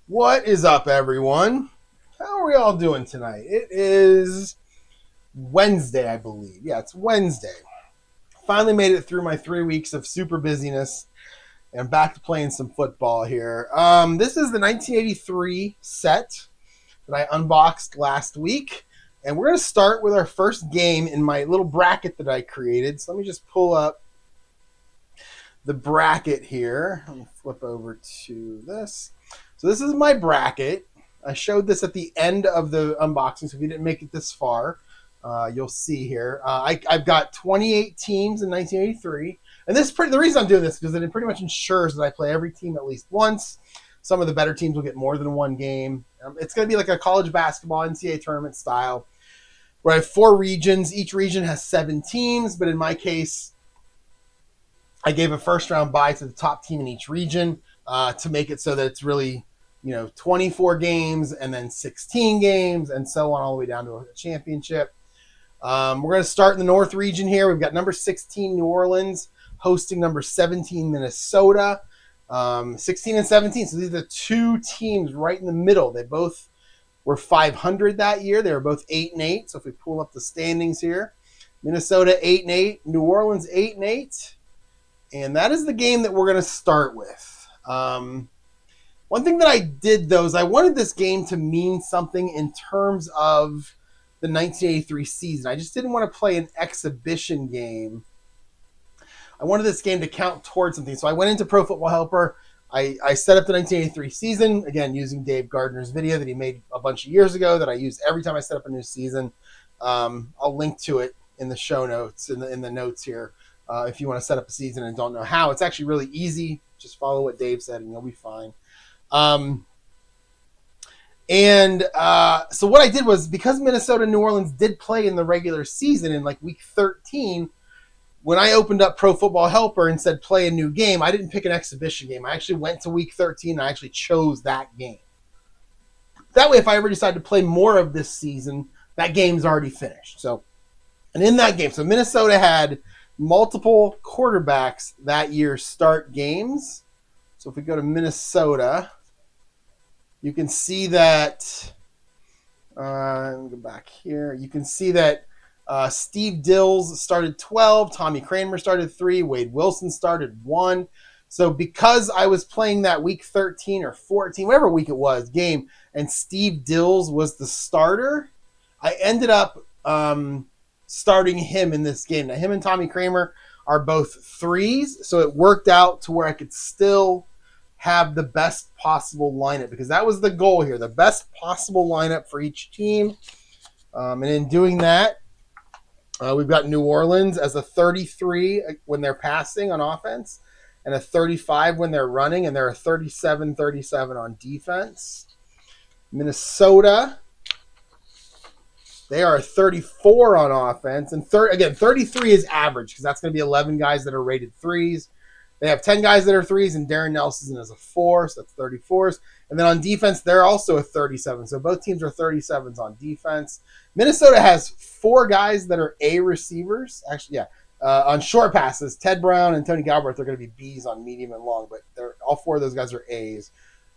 What is up, everyone? How are we all doing tonight? It is Wednesday, I believe. Yeah, it's Wednesday. Finally made it through my 3 weeks of super busyness, and I'm back to playing some football here. This is the 1983 set that I unboxed last week, and we're going to start with our first game in my little bracket that I created. So let me just pull up the bracket here. Let me flip over to this. So this is my bracket. I showed this at the end of the unboxing, so if you didn't make it this far, you'll see here. I've got 28 teams in 1983, and the reason I'm doing this is because it pretty much ensures that I play every team at least once. Some of the better teams will get more than one game. It's going to be like a college basketball NCAA tournament style, where I have 4 regions. Each region has 7 teams, but in my case, I gave a first round bye to the top team in each region to make it so that it's really 24 games and then 16 games and so on all the way down to a championship. We're going to start in the North region here. We've got number 16 New Orleans hosting number 17 Minnesota. 16 and 17. So these are the 2 teams right in the middle. They both were 500 that year. They were both 8-8. So if we pull up the standings here, Minnesota 8-8, New Orleans 8-8. And that is the game that we're going to start with. One thing that I did, though, is I wanted this game to mean something in terms of the 1983 season. I just didn't want to play an exhibition game. I wanted this game to count towards something. So I went into Pro Football Helper. I set up the 1983 season, again, using Dave Gardner's video that he made a bunch of years ago that I use every time I set up a new season. I'll link to it in the show notes, in the notes here. If you want to set up a season and don't know how, it's actually really easy. Just follow what Dave said and you'll be fine. So what I did was, because Minnesota and New Orleans did play in the regular season in like week 13, when I opened up Pro Football Helper and said play a new game, I didn't pick an exhibition game. I actually went to week 13 and I actually chose that game. That way, if I ever decide to play more of this season, that game's already finished. So, and in that game, so Minnesota had multiple quarterbacks that year start games. So if we go to Minnesota, you can see that, let me go back here. You can see that Steve Dills started 12, Tommy Kramer started 3, Wade Wilson started 1. So because I was playing that week 13 or 14, whatever week it was, game, and Steve Dills was the starter, I ended up starting him in this game. Now, him and Tommy Kramer are both 3s, so it worked out to where I could still have the best possible lineup, because that was the goal here, the best possible lineup for each team. And in doing that, we've got New Orleans as a 33 when they're passing on offense and a 35 when they're running, and they're a 37-37 on defense. Minnesota, they are a 34 on offense, and 33 is average, because that's going to be 11 guys that are rated 3s. They have 10 guys that are 3s, and Darren Nelson is a 4, so that's 34s. And then on defense, they're also a 37. So both teams are 37s on defense. Minnesota has 4 guys that are A receivers. Actually, yeah. On short passes, Ted Brown and Tony Galbraith are going to be Bs on medium and long, but all 4 of those guys are As.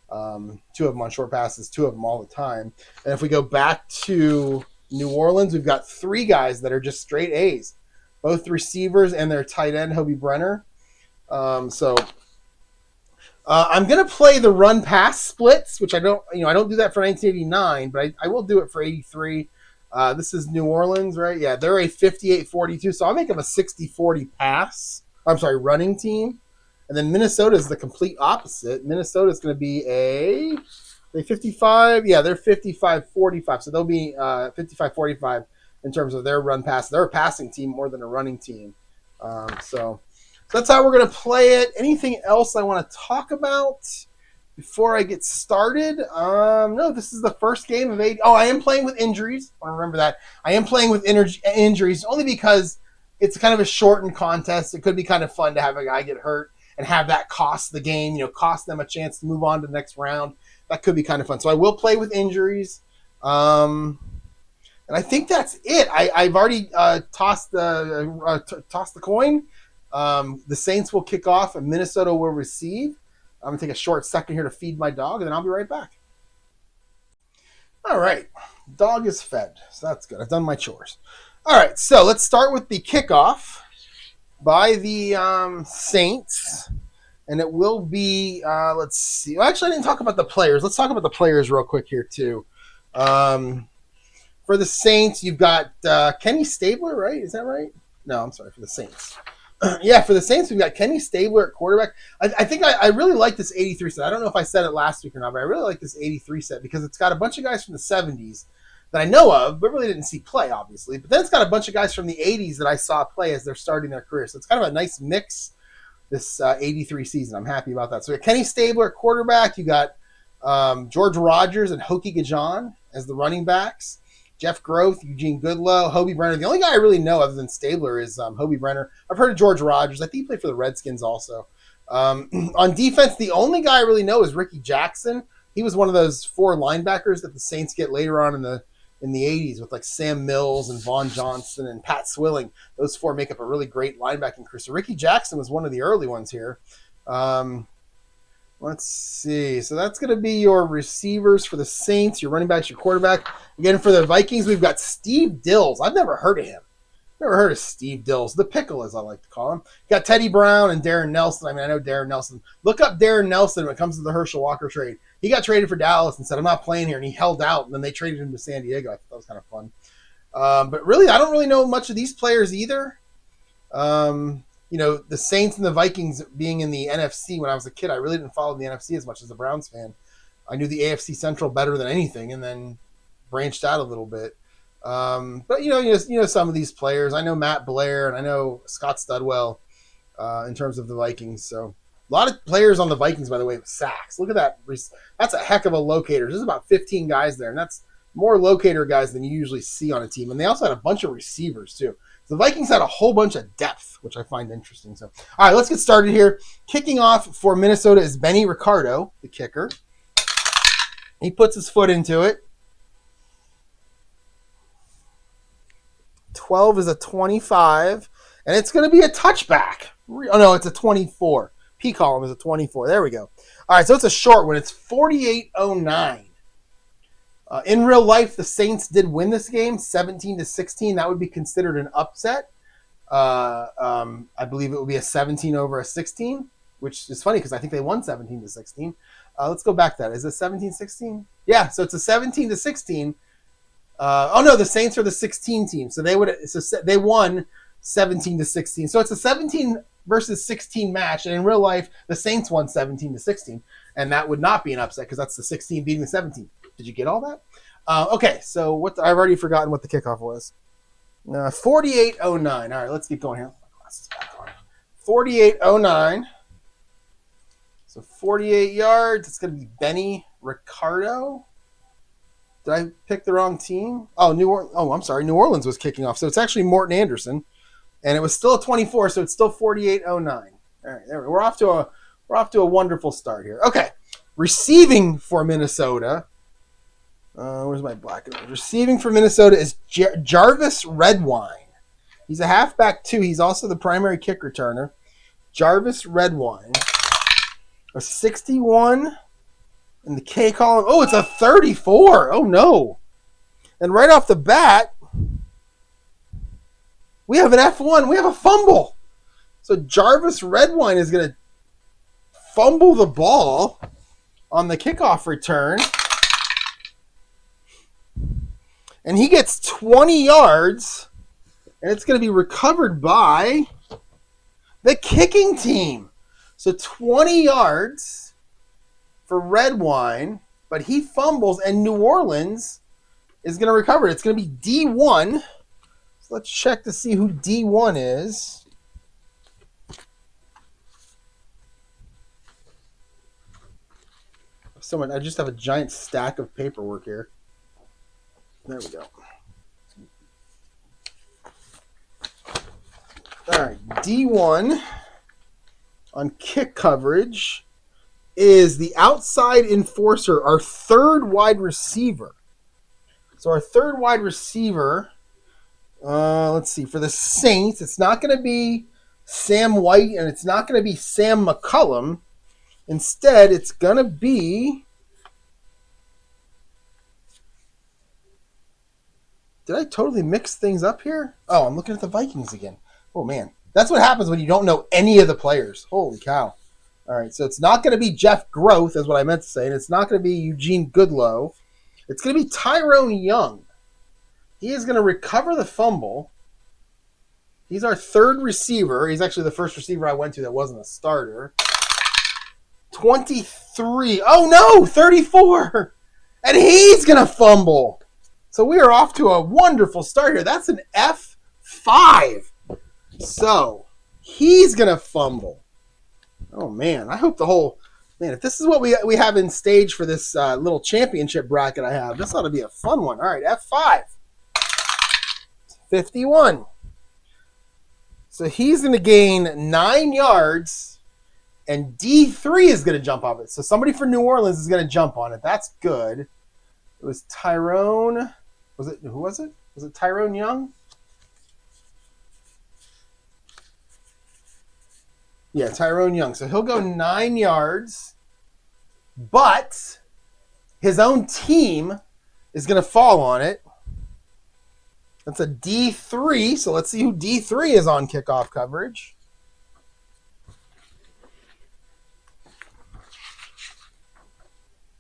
2 of them on short passes, 2 of them all the time. And if we go back to New Orleans, we've got 3 guys that are just straight A's. Both receivers and their tight end, Hobie Brenner. I'm going to play the run-pass splits, which I don't do that for 1989, but I will do it for 83. This is New Orleans, right? Yeah, they're a 58-42, so I'll make them a 60-40 running team. And then Minnesota is the complete opposite. Minnesota is going to be they 55. Yeah, they're 55-45, so they'll be 55-45 in terms of their run-pass. They're a passing team more than a running team. So that's how we're going to play it. Anything else I want to talk about before I get started? No, this is the first game of 8. Oh, I am playing with injuries. I want to remember that. I am playing with injuries only because it's kind of a shortened contest. It could be kind of fun to have a guy get hurt and have that cost the game, cost them a chance to move on to the next round. That could be kind of fun. So I will play with injuries. And I think that's it. I've already tossed the coin. The Saints will kick off and Minnesota will receive. I'm going to take a short second here to feed my dog, and then I'll be right back. All right. Dog is fed. So that's good. I've done my chores. All right. So let's start with the kickoff by the Saints. And it will be, let's see. Well, actually, I didn't talk about the players. Let's talk about the players real quick here, too. For the Saints, you've got Kenny Stabler, right? Is that right? No, I'm sorry, for the Saints. Yeah, for the Saints, we've got Kenny Stabler at quarterback. I think I really like this 83 set. I don't know if I said it last week or not, but I really like this 83 set because it's got a bunch of guys from the 70s that I know of, but really didn't see play, obviously. But then it's got a bunch of guys from the 80s that I saw play as they're starting their career. So it's kind of a nice mix this 83 season. I'm happy about that. So we got Kenny Stabler at quarterback. You got George Rogers and Hokie Gajan as the running backs. Jeff Groth, Eugene Goodlow, Hobie Brenner. The only guy I really know other than Stabler is Hobie Brenner. I've heard of George Rogers. I think he played for the Redskins also. On defense, the only guy I really know is Ricky Jackson. He was one of those 4 linebackers that the Saints get later on in the 80s with like Sam Mills and Vaughn Johnson and Pat Swilling. Those 4 make up a really great linebacking crew. So Ricky Jackson was one of the early ones here. Let's see. So that's going to be your receivers for the Saints, your running backs, your quarterback. Again, for the Vikings, we've got Steve Dills. I've never heard of him. Never heard of Steve Dills. The Pickle, as I like to call him. Got Teddy Brown and Darren Nelson. I mean, I know Darren Nelson. Look up Darren Nelson when it comes to the Herschel Walker trade. He got traded for Dallas and said, I'm not playing here. And he held out. And then they traded him to San Diego. I thought that was kind of fun. But really, I don't really know much of these players either. The Saints and the Vikings being in the NFC when I was a kid, I really didn't follow the NFC as much as a Browns fan. I knew the AFC Central better than anything and then branched out a little bit. But you know some of these players. I know Matt Blair and I know Scott Studwell in terms of the Vikings. So a lot of players on the Vikings, by the way, with sacks. Look at that. That's a heck of a locator. There's about 15 guys there, and that's more locator guys than you usually see on a team. And they also had a bunch of receivers, too. The Vikings had a whole bunch of depth, which I find interesting. So, all right, let's get started here. Kicking off for Minnesota is Benny Ricardo, the kicker. He puts his foot into it. 12 is a 25, and it's going to be a touchback. Oh, no, it's a 24. P column is a 24. There we go. All right, so it's a short one. It's 48-09. In real life, the Saints did win this game, 17-16. That would be considered an upset. I believe it would be a 17 over a 16, which is funny because I think they won 17-16. Let's go back to that. Is it 17-16? Yeah, so it's a 17-16. The Saints are the 16 team, so they won 17-16. So it's a 17 versus 16 match, and in real life, the Saints won 17-16, and that would not be an upset because that's the 16 beating the 17. Did you get all that? Okay, so I've already forgotten what the kickoff was. 48-09. All right, let's keep going here. My glasses back on. 48-09. So 48 yards. It's going to be Benny Ricardo. Did I pick the wrong team? I'm sorry. New Orleans was kicking off. So it's actually Morton Anderson. And it was still a 24, so it's still 48-09. All right, there we go. We're off to a wonderful start here. Okay, receiving for Minnesota. Where's my black and white? Receiving for Minnesota is Jarvis Redwine. He's a halfback too. He's also the primary kick returner. Jarvis Redwine. A 61 in the K column. Oh, it's a 34. Oh no. And right off the bat, we have an F1. We have a fumble. So Jarvis Redwine is going to fumble the ball on the kickoff return. And he gets 20 yards. And it's going to be recovered by the kicking team. So 20 yards for Redwine. But he fumbles, and New Orleans is going to recover it. It's going to be D1. So let's check to see who D1 is. I just have a giant stack of paperwork here. There we go. All right, D1 on kick coverage is the outside enforcer, our third wide receiver. So our third wide receiver, let's see, for the Saints, it's not going to be Sam White and it's not going to be Sam McCullum. Instead, it's going to be Did I totally mix things up here? Oh, I'm looking at the Vikings again. Oh, man. That's what happens when you don't know any of the players. Holy cow. All right, so it's not going to be Jeff Groth, is what I meant to say, and it's not going to be Eugene Goodlow. It's going to be Tyrone Young. He is going to recover the fumble. He's our third receiver. He's actually the first receiver I went to that wasn't a starter. 23. Oh, no, 34. And he's going to fumble. So we are off to a wonderful start here. That's an F5. So he's going to fumble. Oh, man. I hope the whole... Man, if this is what we have in stage for this little championship bracket I have, this ought to be a fun one. All right, F5. 51. So he's going to gain 9 yards, and D3 is going to jump off it. So somebody for New Orleans is going to jump on it. That's good. It was Tyrone... Who was it? Was it Tyrone Young? Yeah, Tyrone Young. So he'll go 9 yards, but his own team is going to fall on it. That's a D3, so let's see who D3 is on kickoff coverage.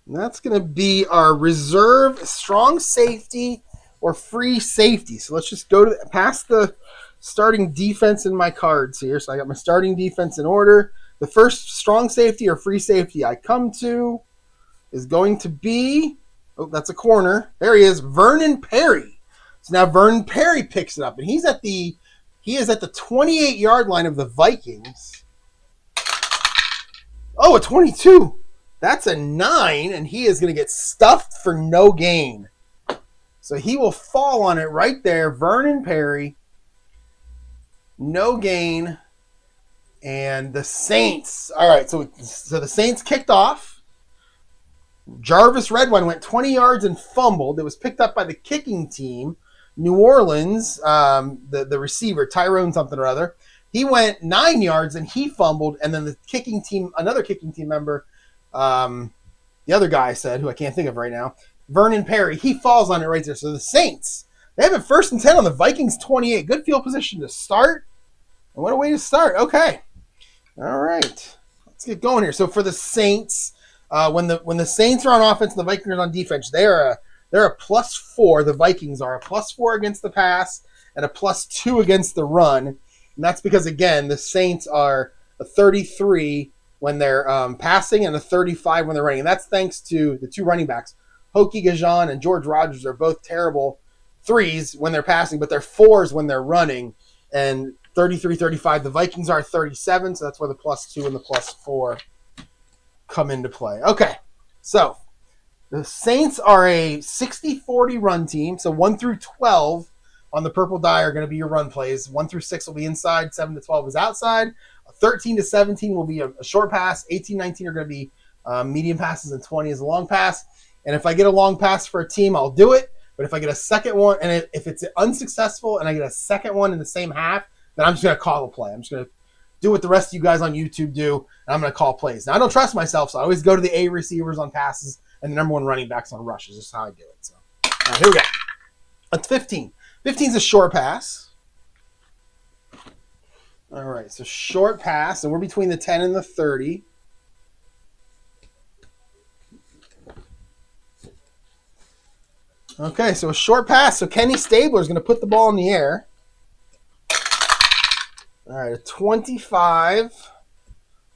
And that's going to be our reserve strong safety or free safety. So let's just go past the starting defense in my cards here. So I got my starting defense in order. The first strong safety or free safety I come to is going to be, oh, that's a corner. There he is, Vernon Perry. So now Vernon Perry picks it up, and he is at the 28-yard line of the Vikings. Oh, a 22. That's a 9, and he is going to get stuffed for no gain. So he will fall on it right there. Vernon Perry. No gain. And the Saints. All right, so the Saints kicked off. Jarvis Redwine went 20 yards and fumbled. It was picked up by the kicking team. New Orleans, the receiver, Tyrone something or other. He went 9 yards and he fumbled. And then the kicking team, another kicking team member, the other guy I said, who I can't think of right now, Vernon Perry, he falls on it right there. So the Saints, they have it 1st and 10 on the Vikings 28. Good field position to start. And what a way to start. Okay. All right. Let's get going here. So for the Saints, when the Saints are on offense and the Vikings are on defense, they're a +4. The Vikings are a +4 against the pass and a +2 against the run. And that's because, again, the Saints are a 33 when they're passing and a 35 when they're running. And that's thanks to the two running backs. Hokie Gajan and George Rogers are both terrible 3s when they're passing, but they're 4s when they're running. And 33, 35, the Vikings are 37, so that's where the +2 and the +4 come into play. Okay, so the Saints are a 60-40 run team, so 1 through 12 on the purple die are going to be your run plays. 1 through 6 will be inside, 7 to 12 is outside. 13 to 17 will be a short pass. 18, 19 are going to be medium passes, and 20 is a long pass. And if I get a long pass for a team, I'll do it. But if I get a second one, and if it's unsuccessful and I get a second one in the same half, then I'm just going to call a play. I'm just going to do what the rest of you guys on YouTube do, and I'm going to call plays. Now, I don't trust myself, so I always go to the A receivers on passes and the number 1 running backs on rushes. This is how I do it. So, all right, here we go. That's 15. 15 is a short pass. All right, so short pass, and we're between the 10 and the 30. Okay, so a short pass. So Kenny Stabler is going to put the ball in the air. All right, a 25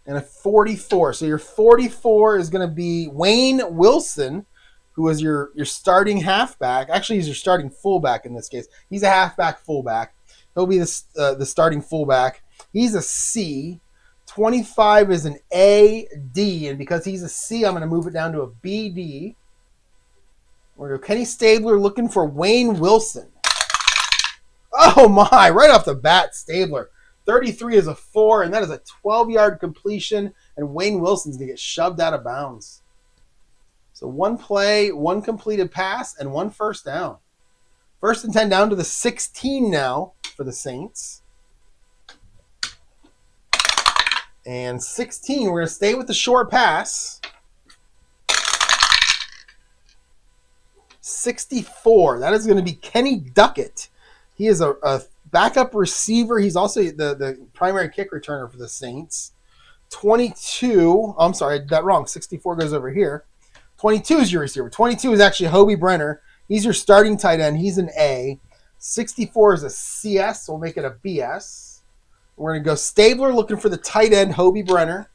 and a 44. So your 44 is going to be Wayne Wilson, who is your starting halfback. Actually, he's your starting fullback in this case. He's a halfback fullback. He'll be the starting fullback. He's a C. 25 is an AD, and because he's a C, I'm going to move it down to a BD. We're going to go Kenny Stabler looking for Wayne Wilson. Oh my, right off the bat, Stabler. 33 is a 4, and that is a 12-yard completion, and Wayne Wilson's going to get shoved out of bounds. So 1 play, 1 completed pass, and 1 first down. 1st and 10 down to the 16 now for the Saints. And 16, we're going to stay with the short pass. 64. That is going to be Kenny Duckett. He is a backup receiver. He's also the primary kick returner for the Saints. 22. I'm sorry, I did that wrong. 64 goes over here. 22 is your receiver. 22 is actually Hobie Brenner. He's your starting tight end. He's an A. 64 is a CS, so we'll make it a BS. We're going to go Stabler looking for the tight end, Hobie Brenner.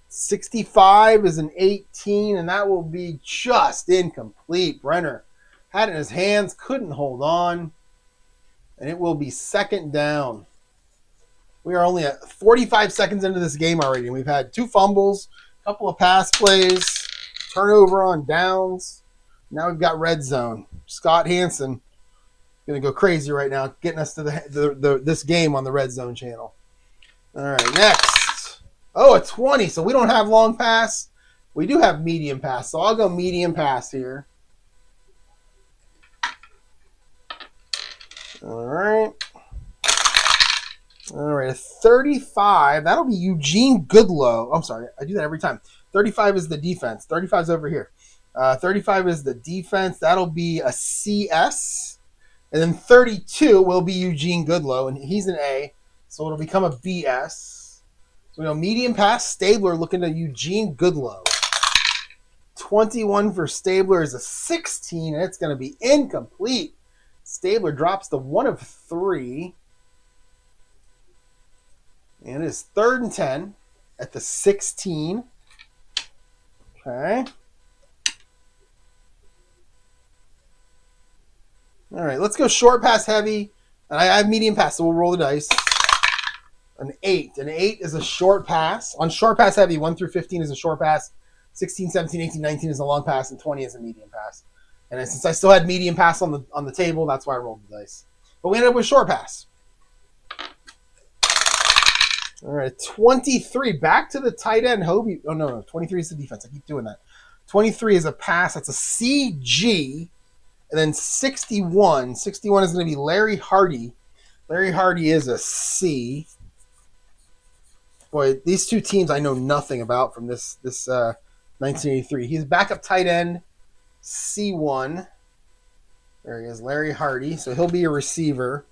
65 is an 18, and that will be just incomplete. Brenner had it in his hands, couldn't hold on, and it will be second down. We are only at 45 seconds into this game already, and we've had 2 fumbles, a couple of pass plays, turnover on downs. Now we've got red zone. Scott Hansen going to go crazy right now, getting us to this game on the red zone channel. All right, next. Oh, a 20, so we don't have long pass. We do have medium pass, so I'll go medium pass here. All right. All right, a 35. That'll be Eugene Goodlow. I'm sorry, I do that every time. 35 is the defense. 35 is over here. 35 is the defense. That'll be a CS. And then 32 will be Eugene Goodlow, and he's an A, so it'll become a BS. So we go medium pass, Stabler looking to Eugene Goodlow. 21 for Stabler is a 16, and it's going to be incomplete. Stabler drops to 1 of 3. And it is 3rd and 10 at the 16. Okay. All right, let's go short pass heavy. And I have medium pass, so we'll roll the dice. An 8. An 8 is a short pass. On short pass heavy, 1 through 15 is a short pass. 16, 17, 18, 19 is a long pass, and 20 is a medium pass. And since I still had medium pass on the table, that's why I rolled the dice. But we ended up with short pass. All right, 23. Back to the tight end, Hobie. Oh, no. 23 is the defense. I keep doing that. 23 is a pass. That's a CG. And then 61. 61 is going to be Larry Hardy. Larry Hardy is a C. Boy, these two teams I know nothing about from this 1983. He's backup tight end, C1. There he is, Larry Hardy. So he'll be a receiver.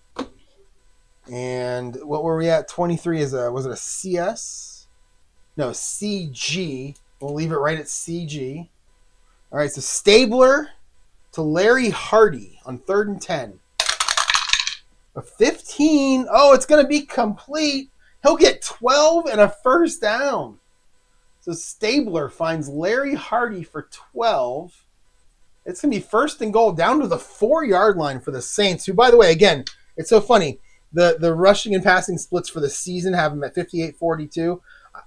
And what were we at? 23 is was it a CS? No, CG. We'll leave it right at CG. All right, so Stabler to Larry Hardy on 3rd and 10. A 15. Oh, it's going to be complete. He'll get 12 and a first down. So Stabler finds Larry Hardy for 12. It's going to be 1st and goal down to the 4-yard line for the Saints, who, by the way, again, it's so funny. The rushing and passing splits for the season have them at 58-42.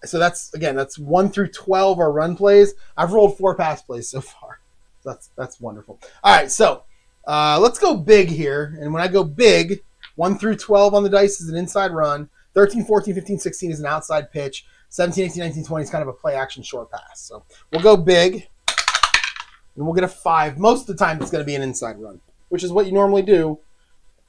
So that's 1 through 12 are run plays. I've rolled 4 pass plays so far. That's wonderful. All right, so let's go big here. And when I go big, 1 through 12 on the dice is an inside run. 13, 14, 15, 16 is an outside pitch. 17, 18, 19, 20 is kind of a play action short pass. So we'll go big, and we'll get a 5. Most of the time it's going to be an inside run, which is what you normally do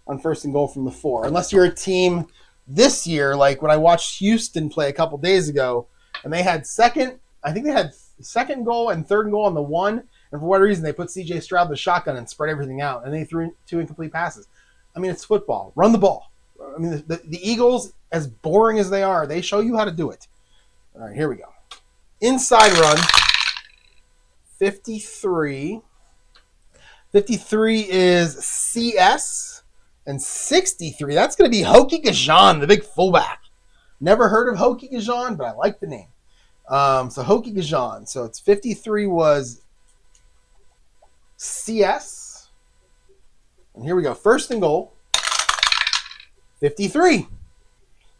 on 1st and goal from the 4. Unless you're a team this year, like when I watched Houston play a couple days ago, and they had second goal and 3rd and goal on the 1, and for whatever reason they put C.J. Stroud the shotgun and spread everything out, and they threw 2 incomplete passes. I mean, it's football. Run the ball. I mean, the Eagles, as boring as they are, they show you how to do it. All right, here we go. Inside run, 53. 53 is CS, and 63, that's going to be Hokie Gajan, the big fullback. Never heard of Hokie Gajan, but I like the name. So Hokie Gajan. So it's 53 was CS. And here we go. 1st and goal. 53.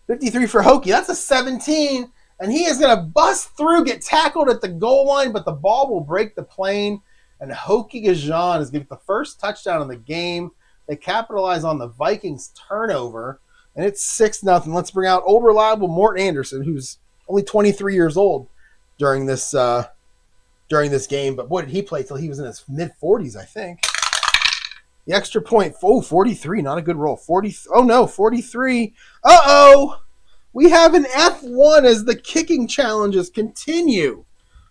53 for Hokie. That's a 17. And he is going to bust through, get tackled at the goal line, but the ball will break the plane. And Hokie Gajan is going to get the first touchdown of the game. They capitalize on the Vikings turnover. And it's 6-0. Let's bring out old reliable Morton Anderson, who's only 23 years old during this game. But boy, did he play till he was in his mid-40s, I think. The extra point, 43, not a good roll. 43. Uh-oh! We have an F1 as the kicking challenges continue.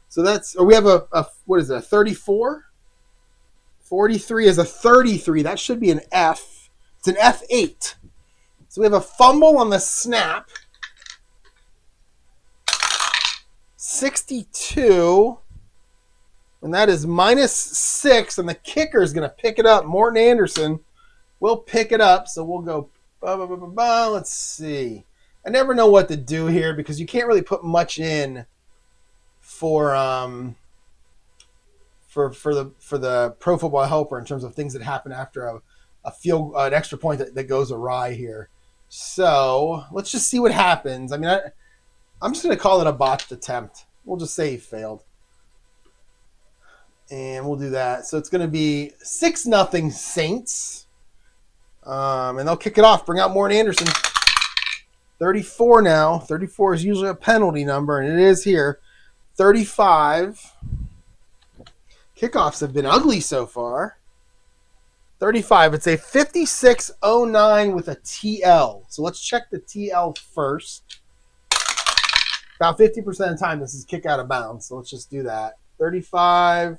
So we have a 34? 43 is a 33. That should be an F. It's an F8. So we have a fumble on the snap. 62. And that is -6. And the kicker is going to pick it up. Morton Anderson will pick it up. So we'll go, let's see. I never know what to do here because you can't really put much in for the Pro Football Helper in terms of things that happen after an extra point that goes awry here. So let's just see what happens. I mean, I'm just going to call it a botched attempt. We'll just say he failed. And we'll do that. So it's going to be 6-0 Saints. And they'll kick it off. Bring out Morton Anderson. 34 now. 34 is usually a penalty number, and it is here. 35. Kickoffs have been ugly so far. 35. It's a 56-09 with a TL. So let's check the TL first. About 50% of the time, this is kick out of bounds. So let's just do that. 35,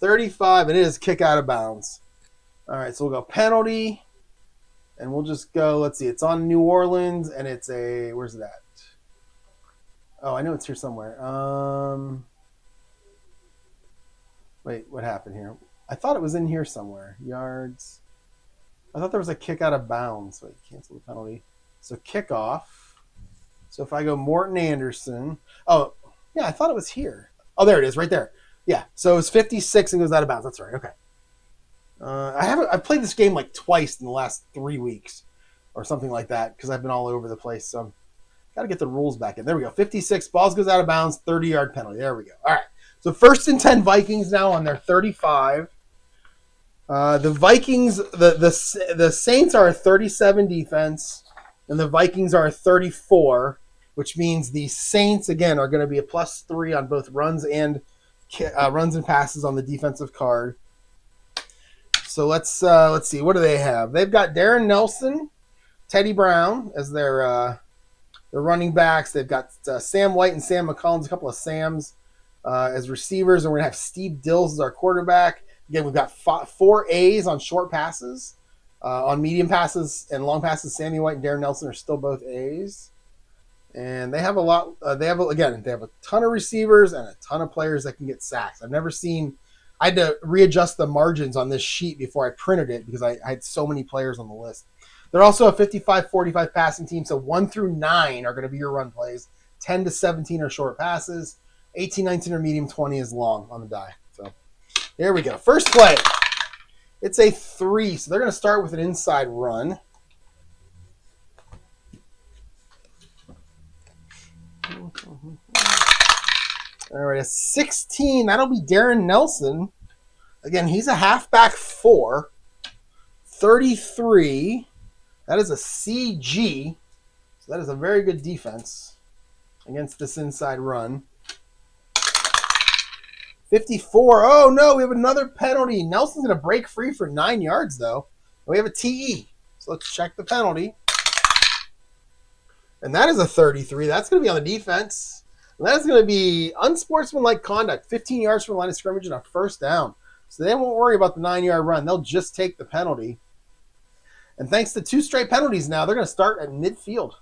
and it is kick out of bounds. All right, so we'll go penalty. And we'll just go, let's see, it's on New Orleans, and it's where's it at? Oh, I know it's here somewhere. Wait, what happened here? I thought it was in here somewhere. Yards. I thought there was a kick out of bounds. Wait, cancel the penalty. So kickoff. So if I go Morton Anderson. Oh, yeah, I thought it was here. Oh, there it is, right there. Yeah, so it's 56 and goes out of bounds. That's right, okay. I've played this game like twice in the last 3 weeks or something like that because I've been all over the place. So got to get the rules back in. There we go. 56. Balls goes out of bounds. 30-yard penalty. There we go. All right. So 1st and 10 Vikings now on their 35. The Vikings, the Saints are a 37 defense, and the Vikings are a 34, which means the Saints, again, are going to be a +3 on both runs and passes on the defensive card. So let's see. What do they have? They've got Darren Nelson, Teddy Brown as their running backs. They've got Sam White and Sam McCollins, a couple of Sams as receivers, and we're going to have Steve Dills as our quarterback. Again, we've got 4 A's on short passes. On medium passes and long passes, Sammy White and Darren Nelson are still both A's. And they have a lot. They have a ton of receivers and a ton of players that can get sacks. I've never seen. I had to readjust the margins on this sheet before I printed it because I had so many players on the list. They're also a 55-45 passing team, so 1 through 9 are going to be your run plays. 10 to 17 are short passes. 18, 19 are medium. 20 is long on the die. So there we go. First play. It's a 3, so they're going to start with an inside run. All right, a 16. That'll be Darren Nelson. Again, he's a halfback 4. 33. That is a CG. So that is a very good defense against this inside run. 54. Oh, no, we have another penalty. Nelson's going to break free for 9 yards, though. We have a TE. So let's check the penalty. And that is a 33. That's going to be on the defense. And that is going to be unsportsmanlike conduct. 15 yards from the line of scrimmage and a first down. So they won't worry about the 9-yard run. They'll just take the penalty. And thanks to 2 straight penalties now, they're going to start at midfield.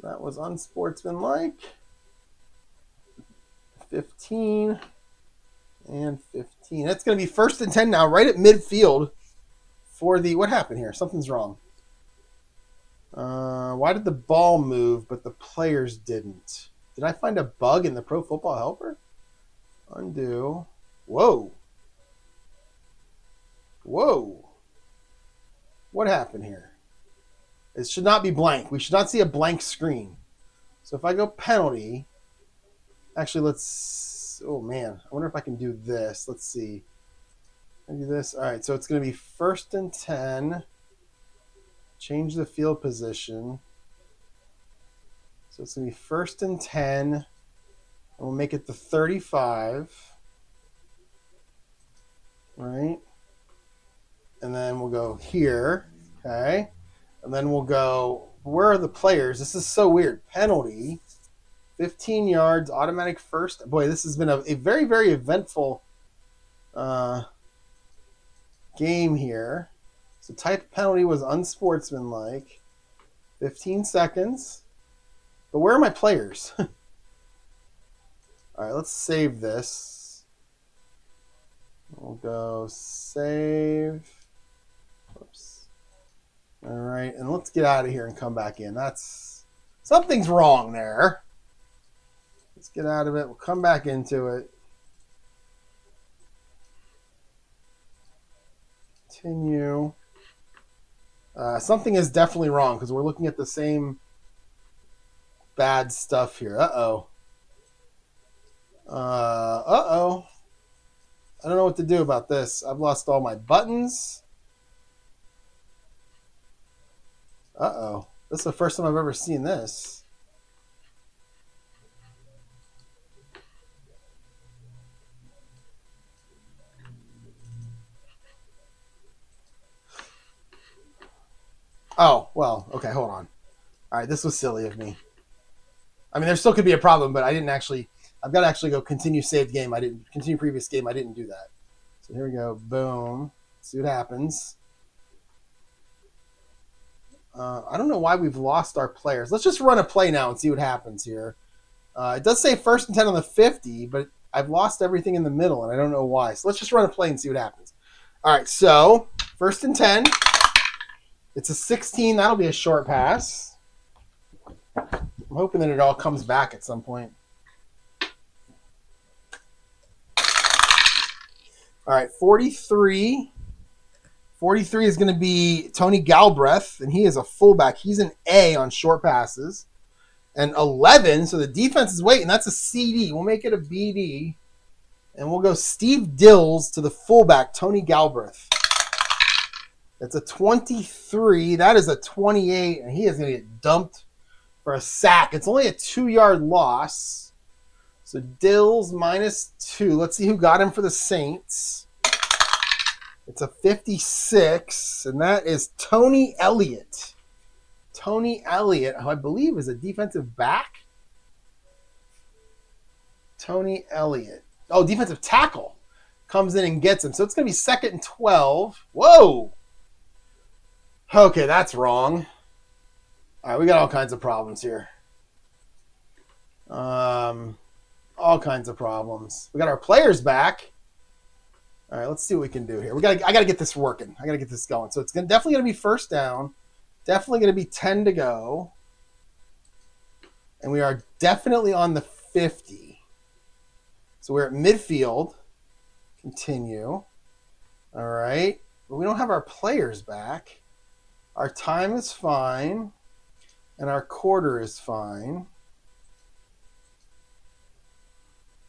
That was unsportsmanlike. 15 and 15. That's going to be 1st and 10 now, right at midfield for the... What happened here? Something's wrong. Why did the ball move, but the players didn't? Did I find a bug in the Pro Football Helper? Undo. Whoa. What happened here? It should not be blank. We should not see a blank screen. So if I go penalty... Actually, let's... Oh, man. I wonder if I can do this. Let's see. Can I do this? All right, so it's going to be 1st and 10. Change the field position. So it's going to be 1st and 10. And we'll make it the 35. Right? And then we'll go here. Okay? And then we'll go... Where are the players? This is so weird. Penalty. 15 yards, automatic first. Boy, this has been a very, very eventful game here. So type penalty was unsportsmanlike. 15 seconds. But where are my players? All right, let's save this. We'll go save. Oops. All right, and let's get out of here and come back in. Something's wrong there. Let's get out of it. We'll come back into it. Continue. Something is definitely wrong because we're looking at the same bad stuff here. Uh-oh. Uh-oh. I don't know what to do about this. I've lost all my buttons. Uh-oh. This is the first time I've ever seen this. Oh, well, okay, hold on. All right, this was silly of me. I mean, there still could be a problem, but I've got to actually go continue saved game. I didn't continue previous game. I didn't do that. So here we go. Boom. See what happens. I don't know why we've lost our players. Let's just run a play now and see what happens here. It does say 1st and 10 on the 50, but I've lost everything in the middle, and I don't know why. So let's just run a play and see what happens. All right, so 1st and 10. It's a 16. That'll be a short pass. I'm hoping that it all comes back at some point. All right, 43. 43 is going to be Tony Galbraith, and he is a fullback. He's an A on short passes. And 11, so the defense is waiting. That's a CD. We'll make it a BD. And we'll go Steve Dills to the fullback, Tony Galbraith. That's a 23. That is a 28, and he is going to get dumped for a sack. It's only a 2-yard loss. So Dills -2. Let's see who got him for the Saints. It's a 56, and that is Tony Elliott. Tony Elliott, who I believe is a defensive back. Tony Elliott. Oh, defensive tackle. Comes in and gets him. So it's going to be 2nd and 12. Whoa. Okay, that's wrong. All right, we got all kinds of problems here. All kinds of problems. We got our players back. All right, let's see what we can do here. I got to get this working. I got to get this going. So it's definitely going to be 1st down. Definitely going to be 10 to go. And we are definitely on the 50. So we're at midfield. Continue. All right. But we don't have our players back. Our time is fine. And our quarter is fine.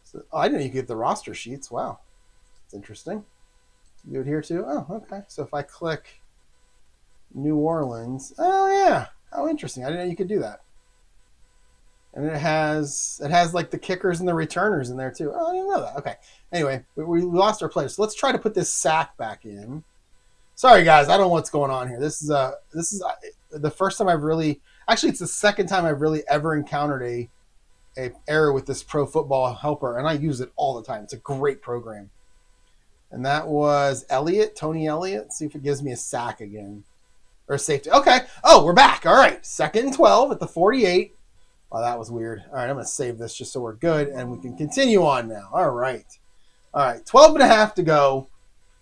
So, I didn't know you could get the roster sheets. Wow. That's interesting. Do it here too? Oh, okay. So if I click New Orleans. Oh, yeah. How interesting. I didn't know you could do that. And it has like the kickers and the returners in there too. Oh, I didn't know that. Okay. Anyway, we lost our players. So let's try to put this sack back in. Sorry, guys. I don't know what's going on here. This is the first time I've really – actually, it's the second time I've really ever encountered a error with this Pro Football Helper, and I use it all the time. It's a great program. And that was Elliott, Tony Elliott. Let's see if it gives me a sack again. Or safety. Okay. Oh, we're back. All right. 2nd and 12 at the 48. Oh, that was weird. All right, I'm going to save this just so we're good, and we can continue on now. All right. 12 and a half to go.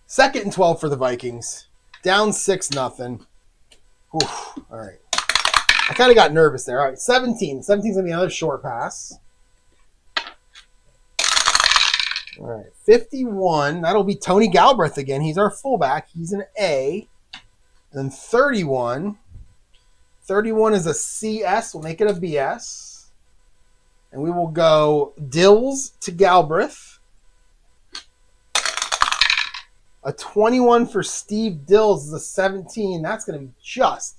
2nd and 12 for the Vikings. Down 6-0. All right. I kind of got nervous there. All right, 17. 17's going to be another short pass. All right, 51. That'll be Tony Galbraith again. He's our fullback. He's an A. And 31. 31 is a CS. We'll make it a BS. And we will go Dills to Galbraith. A 21 for Steve Dills is a 17. That's going to be just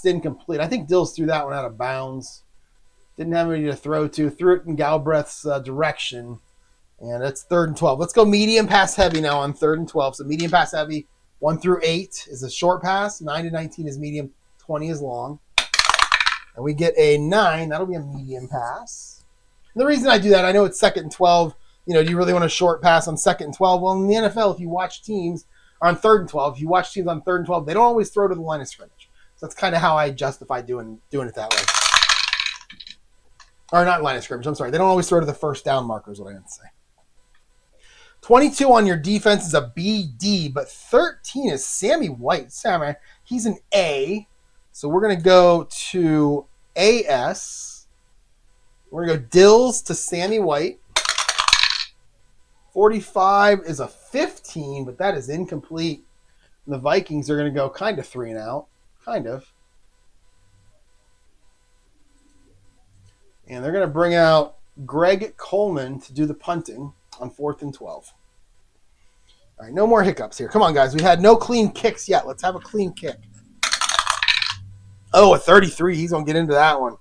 incomplete. I think Dills threw that one out of bounds. Didn't have anybody to throw to. Threw it in Galbraith's direction. And it's 3rd and 12. Let's go medium pass heavy now on 3rd and 12. So medium pass heavy, 1 through 8 is a short pass. 9 to 19 is medium. 20 is long. And we get a 9. That'll be a medium pass. And the reason I do that, I know it's 2nd and 12. do you really want a short pass on 2nd and 12? Well, in the NFL, if you watch teams on 3rd and 12, if you watch teams on 3rd and 12, they don't always throw to the line of scrimmage. So that's kind of how I justify doing it that way. Or not line of scrimmage, I'm sorry. They don't always throw to the first down marker is what I meant to say. 22 on your defense is a BD, but 13 is Sammy White. Sammy, he's an A. So we're going to go to AS. We're going to go Dills to Sammy White. 45 is a 15, but that is incomplete. And the Vikings are going to go kind of 3 and out. Kind of. And they're going to bring out Greg Coleman to do the punting on 4th and 12. All right, no more hiccups here. Come on, guys. We had no clean kicks yet. Let's have a clean kick. Oh, a 33. He's going to get into that one.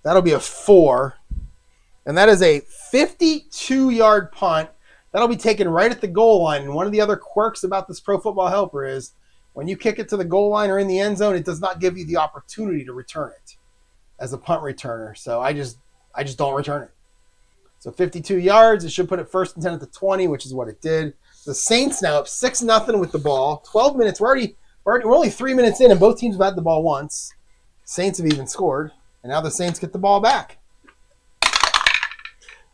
That'll be a 4. And that is a 52-yard punt. That'll be taken right at the goal line. And one of the other quirks about this Pro Football Helper is when you kick it to the goal line or in the end zone, it does not give you the opportunity to return it as a punt returner. So I just don't return it. So 52 yards. It should put it 1st and 10 at the 20, which is what it did. The Saints now up 6-0 with the ball. 12 minutes. We're only 3 minutes in, and both teams have had the ball once. Saints have even scored, and now the Saints get the ball back.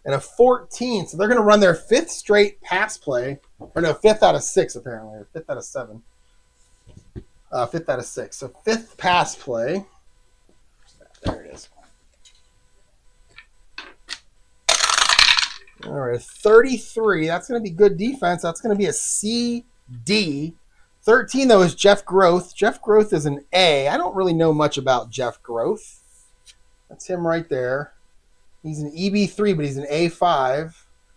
And a 14. So they're going to run their 5th straight pass play. Or no, 5th out of 6 apparently, or 5th out of 7. 5th out of 6. So 5th pass play. There it is. All right, 33. That's going to be good defense. That's going to be a CD. 13, though, is Jeff Groth. Jeff Groth is an A. I don't really know much about Jeff Groth. That's him right there. He's an EB3, but he's an A5.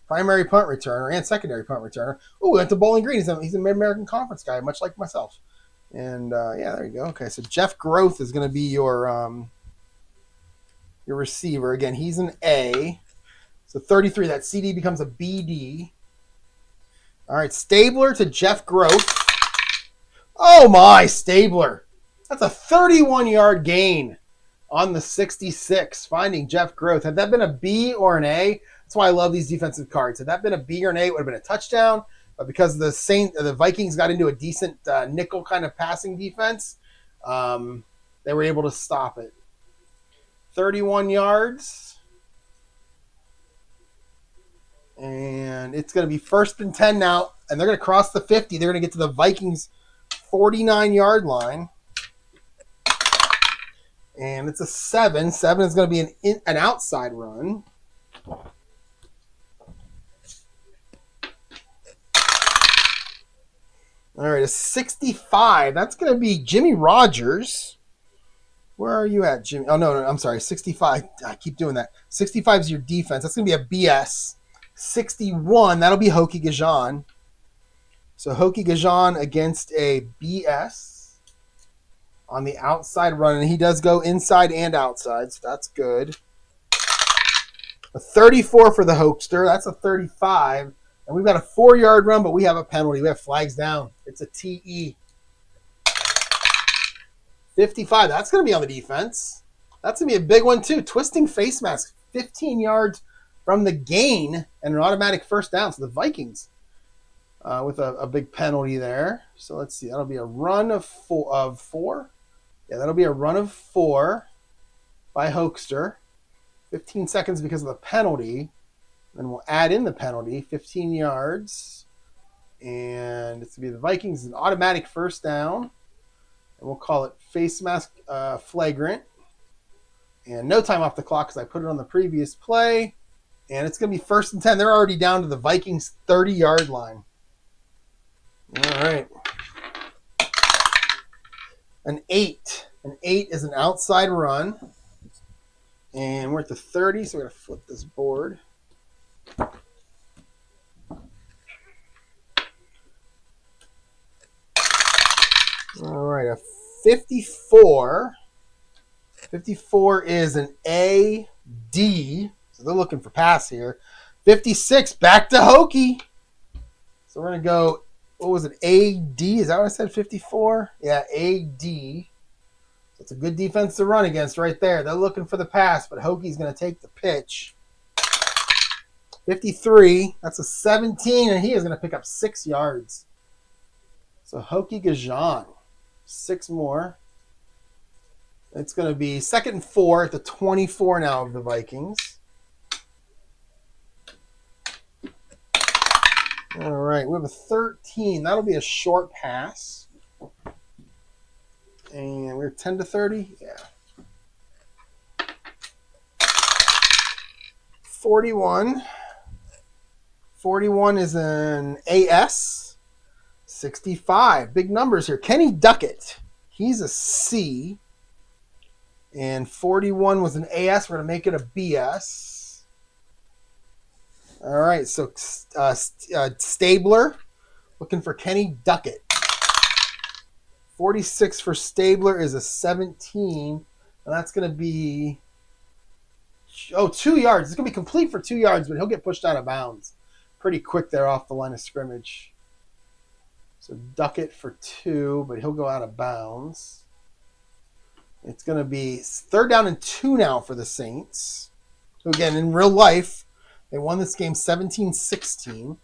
Primary punt returner and secondary punt returner. Oh, we went to Bowling Green. He's a Mid-American Conference guy, much like myself. And, yeah, there you go. Okay, so Jeff Groth is going to be your receiver. Again, he's an A. So 33, that CD becomes a BD. All right, Stabler to Jeff Groth. Oh, my, Stabler. That's a 31-yard gain on the 66, finding Jeff Groth. Had that been a B or an A, that's why I love these defensive cards. Had that been a B or an A, it would have been a touchdown. But because the Vikings got into a decent nickel kind of passing defense, they were able to stop it. 31 yards. And it's going to be 1st and 10 now. And they're going to cross the 50. They're going to get to the Vikings 49-yard line. And it's a 7. 7 is going to be an outside run. All right, a 65. That's going to be Jimmy Rogers. Where are you at, Jimmy? Oh, no, I'm sorry. 65. I keep doing that. 65 is your defense. That's going to be a BS. 61, that'll be Hokie Gajan. So Hokie Gajan against a BS on the outside run. And he does go inside and outside, so that's good. A 34 for the Hokester. That's a 35. And we've got a 4-yard run, but we have a penalty. We have flags down. It's a TE. 55, that's going to be on the defense. That's going to be a big one, too. Twisting face mask, 15 yards from the gain and an automatic 1st down. So the Vikings with a big penalty there. So let's see. That'll be a run of 4. Yeah, that'll be a run of 4 by Hokester. 15 seconds because of the penalty. Then we'll add in the penalty, 15 yards. And it's going to be the Vikings, an automatic 1st down. And we'll call it face mask flagrant. And no time off the clock because I put it on the previous play. And it's going to be 1st and 10. They're already down to the Vikings 30-yard line. All right. An 8. An 8 is an outside run. And we're at the 30, so we're going to flip this board. All right, a 54. 54 is an AD. So they're looking for pass here. 56, back to Hokie. So we're going to go, what was it, AD? Is that what I said, 54? Yeah, AD. So it's a good defense to run against right there. They're looking for the pass, but Hokie's going to take the pitch. 53. That's a 17, and he is going to pick up 6 yards. So Hokie Gajan, 6 more. It's going to be 2nd and 4 at the 24 now of the Vikings. All right, we have a 13. That'll be a short pass. And we're 10 to 30. Yeah. 41. 41 is an AS. 65. Big numbers here. Kenny Duckett. He's a C. And 41 was an AS. We're going to make it a BS. All right, so Stabler looking for Kenny Duckett. 46 for Stabler is a 17. And that's going to be, 2 yards. It's going to be complete for 2 yards, but he'll get pushed out of bounds pretty quick there off the line of scrimmage. So Duckett for 2, but he'll go out of bounds. It's going to be 3rd down and 2 now for the Saints. So again, in real life, they won this game 17-16.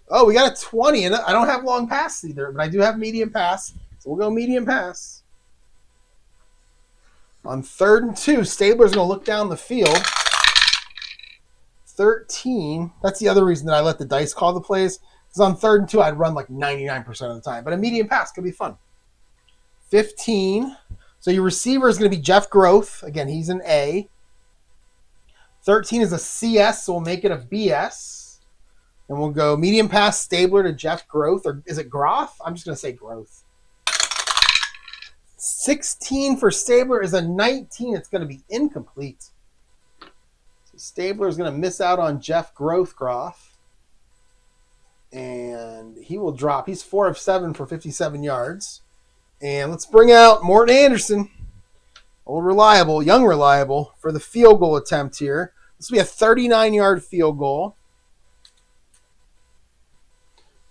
Oh, we got a 20, and I don't have long pass either, but I do have medium pass. So we'll go medium pass. On 3rd and 2, Stabler's going to look down the field. 13. That's the other reason that I let the dice call the plays. Because on 3rd and 2, I'd run like 99% of the time. But a medium pass could be fun. 15. So your receiver is going to be Jeff Groth. Again, he's an A. 13 is a CS, so we'll make it a BS. And we'll go medium pass Stabler to Jeff Groth. Or is it Groth? I'm just going to say Groth. 16 for Stabler is a 19. It's going to be incomplete. So Stabler is going to miss out on Jeff Groth. And he will drop. He's 4 of 7 for 57 yards. And let's bring out Morton Anderson. Old reliable, young reliable, for the field goal attempt here. This will be a 39-yard field goal.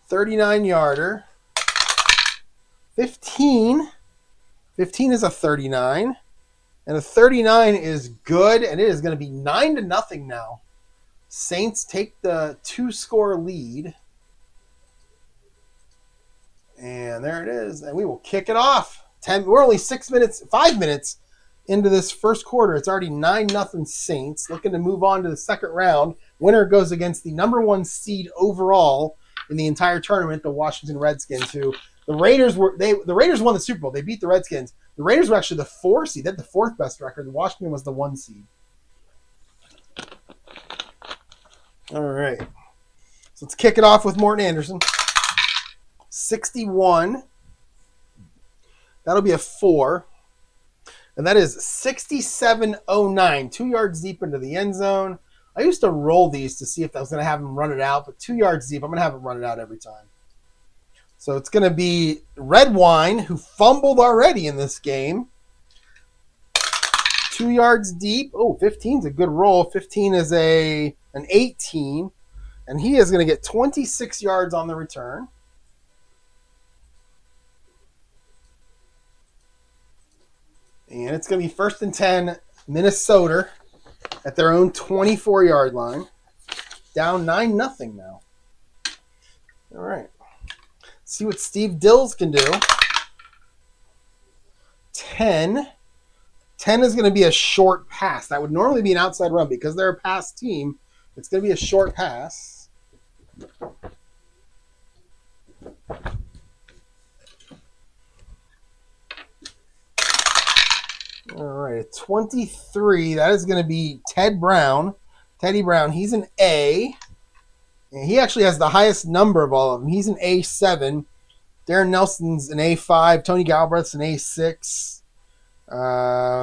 39-yarder. 15. 15 is a 39. And a 39 is good, and it is going to be 9-0 now. Saints take the 2-score lead. And there it is. And we will kick it off. We're only 5 minutes into this first quarter. It's already 9-0 Saints, looking to move on to the second round. Winner goes against the number 1 seed overall in the entire tournament, the Washington Redskins, who the Raiders won the Super Bowl. They beat the Redskins. The Raiders were actually the 4 seed. They had the 4th best record. Washington was the 1 seed. All right. So let's kick it off with Morton Anderson. 61. That'll be a 4. And that is 67-09, 2 yards deep into the end zone. I used to roll these to see if I was going to have him run it out, but 2 yards deep, I'm going to have him run it out every time. So it's going to be Red Wine, who fumbled already in this game. 2 yards deep. Oh, 15 is a good roll. 15 is an 18. And he is going to get 26 yards on the return. And it's going to be 1st and 10, Minnesota, at their own 24-yard line. Down 9-0 now. All right. See what Steve Dills can do. 10. 10 is going to be a short pass. That would normally be an outside run. Because they're a pass team, it's going to be a short pass. All right, 23. That is going to be Teddy Brown. He's an A. And he actually has the highest number of all of them. He's an A7. Darren Nelson's an A5. Tony Galbraith's an A6.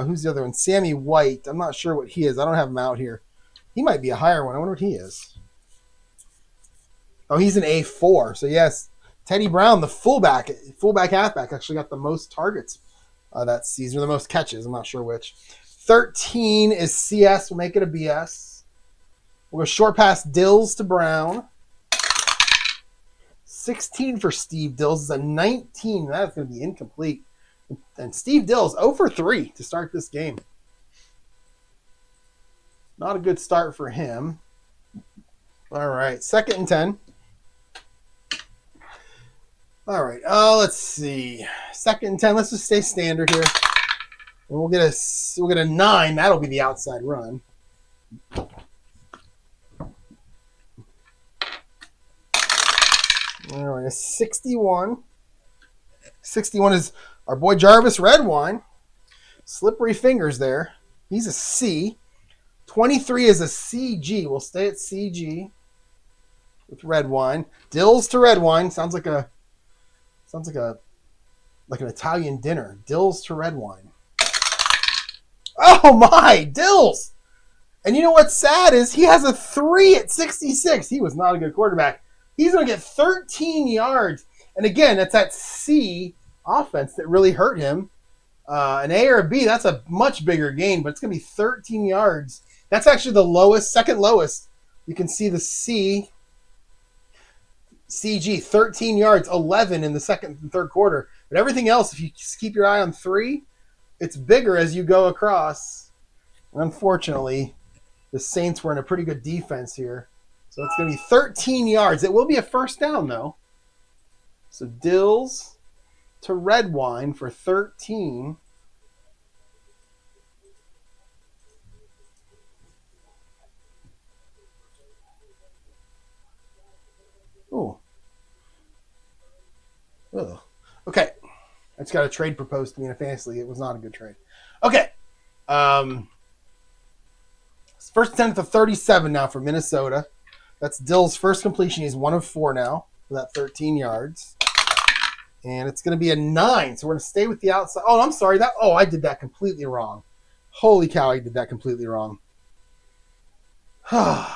Who's the other one? Sammy White. I'm not sure what he is. I don't have him out here. He might be a higher one. I wonder what he is. Oh, he's an A4. So, yes, Teddy Brown, the fullback halfback, actually got the most targets that season, or the most catches. I'm not sure which. 13 is CS. We'll make it a BS. We'll go short pass Dills to Brown. 16 for Steve Dills is a 19. That's going to be incomplete. And Steve Dills 0 for 3 to start this game. Not a good start for him. All right, 2nd and 10. All right, let's see. 2nd and 10. Let's just stay standard here. And we'll get a 9. That'll be the outside run. All right, a 61. 61 is our boy Jarvis Redwine. Slippery fingers there. He's a C. 23 is a CG. We'll stay at CG with Redwine. Dills to Redwine. Sounds like an Italian dinner. Dills to Redwine. Oh my, Dills! And you know what's sad is he has a 3 at 66. He was not a good quarterback. He's going to get 13 yards. And again, that's that C offense that really hurt him. An A or a B, that's a much bigger gain, but it's going to be 13 yards. That's actually the lowest, second lowest. You can see the CG, 13 yards, 11 in the second and third quarter. But everything else, if you just keep your eye on 3, it's bigger as you go across. Unfortunately, the Saints were in a pretty good defense here. So it's going to be 13 yards. It will be a first down, though. So Dills to Redwine for 13. Ooh. Ugh. Okay. I just got a trade proposed to me in a fantasy league. It was not a good trade. Okay. First attempt to 37 now for Minnesota. That's Dill's first completion. He's 1 of 4 now for that 13 yards. And it's going to be a 9. So we're going to stay with the outside. Oh, I'm sorry. I did that completely wrong. Holy cow, I did that completely wrong. It's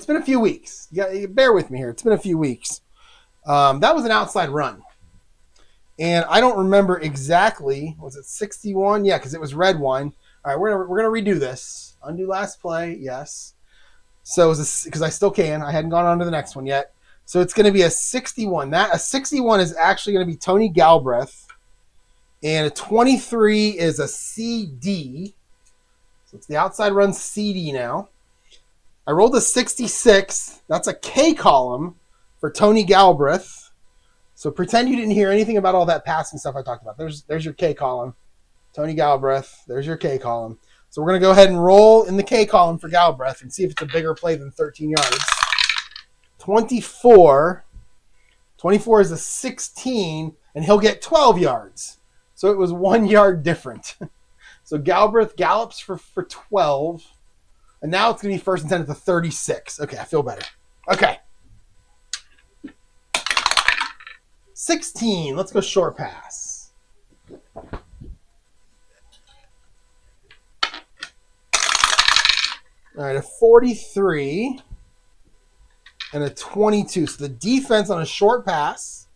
been a few weeks. You bear with me here. It's been a few weeks. That was an outside run. And I don't remember exactly. Was it 61? Yeah, because it was Redwine. All right, we're gonna redo this. Undo last play. Yes. So because I still can. I hadn't gone on to the next one yet. So it's going to be a 61. A 61 is actually going to be Tony Galbraith. And a 23 is a CD. So it's the outside run CD now. I rolled a 66. That's a K column for Tony Galbraith. So pretend you didn't hear anything about all that passing stuff I talked about. There's your K column. Tony Galbraith. There's your K column. So we're going to go ahead and roll in the K column for Galbraith and see if it's a bigger play than 13 yards. 24 is a 16, and he'll get 12 yards. So it was 1 yard different. So Galbraith gallops for 12. And now it's going to be first and 10 at the 36. Okay, I feel better. Okay. 16. Let's go short pass. All right, a 43 and a 22. So the defense on a short pass,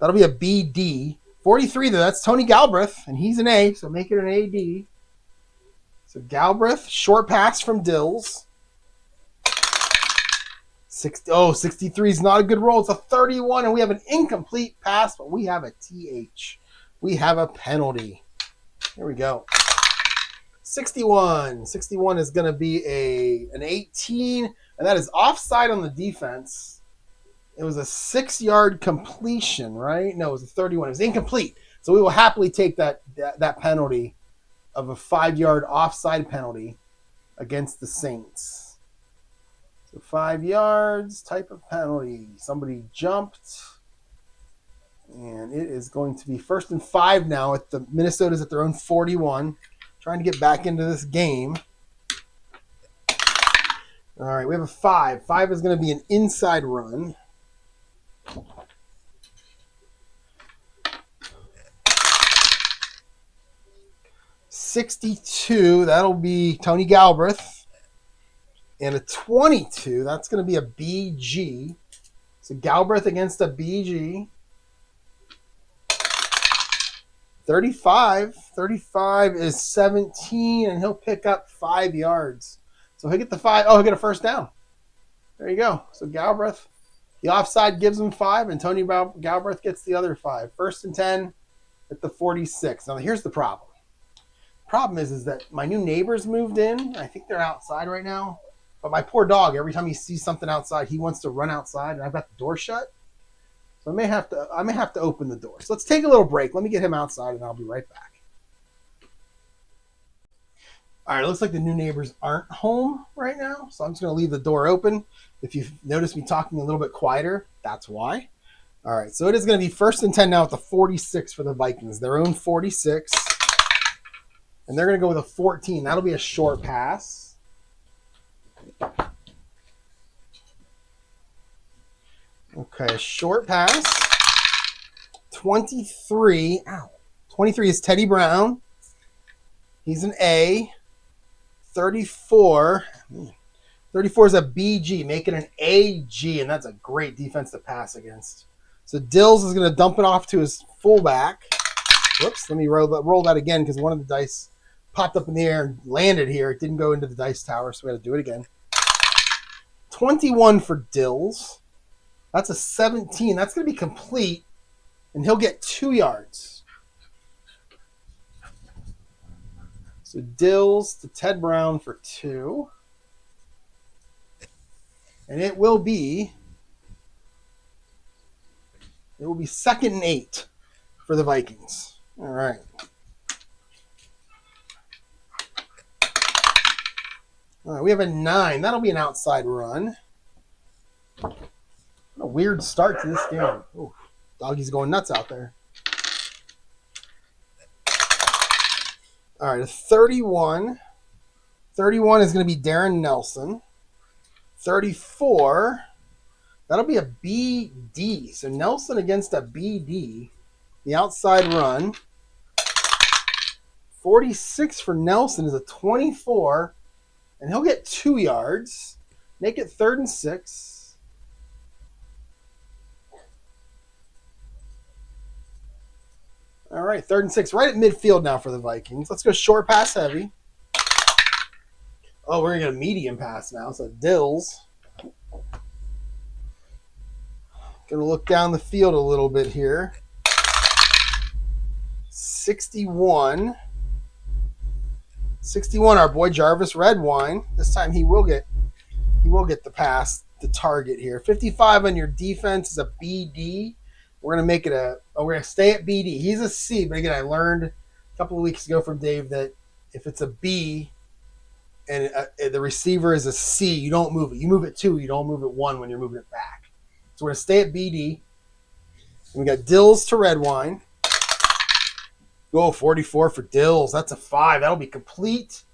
that'll be a BD. 43, though, that's Tony Galbraith, and he's an A, so make it an AD. So Galbraith, short pass from Dills. 63 is not a good roll. It's a 31, and we have an incomplete pass, but we have a TH. We have a penalty. Here we go. 61. 61 is going to be an 18, and that is offside on the defense. It was a 6-yard completion, right? No, it was a 31. It was incomplete. So we will happily take that penalty of a 5-yard offside penalty against the Saints. So 5 yards, type of penalty. Somebody jumped. And it is going to be first and 5 now at the Minnesota's at their own 41. Trying to get back into this game. All right, we have a 5. 5 is going to be an inside run. $62, that'll be Tony Galbraith. And a 22, that's going to be a BG. So Galbraith against a BG. 35 is 17, and he'll pick up 5 yards. So he'll get the 5. Oh, he'll get a first down. There you go. So Galbraith, the offside gives him 5, and Tony Galbraith gets the other 5. First and 10 at the 46. Now, here's the problem. The problem is that my new neighbors moved in. I think they're outside right now. But my poor dog, every time he sees something outside, he wants to run outside, and I've got the door shut. So I may have to open the door. So let's take a little break. Let me get him outside, and I'll be right back. All right, it looks like the new neighbors aren't home right now, so I'm just going to leave the door open. If you've noticed me talking a little bit quieter, that's why. All right, so it is going to be 1st and 10 now at the 46 for the Vikings, their own 46. And they're going to go with a 14. That'll be a short pass. Okay, short pass. 23. Ow. 23 is Teddy Brown. He's an A. 34. 34 is a BG, making an AG, and that's a great defense to pass against. So Dills is going to dump it off to his fullback. Whoops, let me roll that again because one of the dice popped up in the air and landed here. It didn't go into the dice tower, so we had to do it again. 21 for Dills. That's a 17. That's going to be complete, and he'll get 2 yards. So Dills to Ted Brown for 2. And it will be 2nd and 8 for the Vikings. All right. All right, we have a 9. That'll be an outside run. What a weird start to this game. Ooh, doggy's going nuts out there. All right, a 31. 31 is going to be Darren Nelson. 34, that'll be a BD. So Nelson against a BD. The outside run. 46 for Nelson is a 24. And he'll get 2 yards. Make it 3rd and 6. All right, 3rd and 6. Right at midfield now for the Vikings. Let's go short pass heavy. Oh, we're going to get a medium pass now. So Dills. Going to look down the field a little bit here. 61. 61, our boy Jarvis Redwine. This time he will get the pass, the target here. 55 on your defense is a BD. We're going to make it we're going to stay at BD. He's a C, but again, I learned a couple of weeks ago from Dave that if it's a B, and the receiver is a C, you don't move it. You move it 2, you don't move it 1 when you're moving it back. So we're going to stay at BD. And we got Dills to Redwine. Go 44 for Dills. That's a 5. That'll be complete.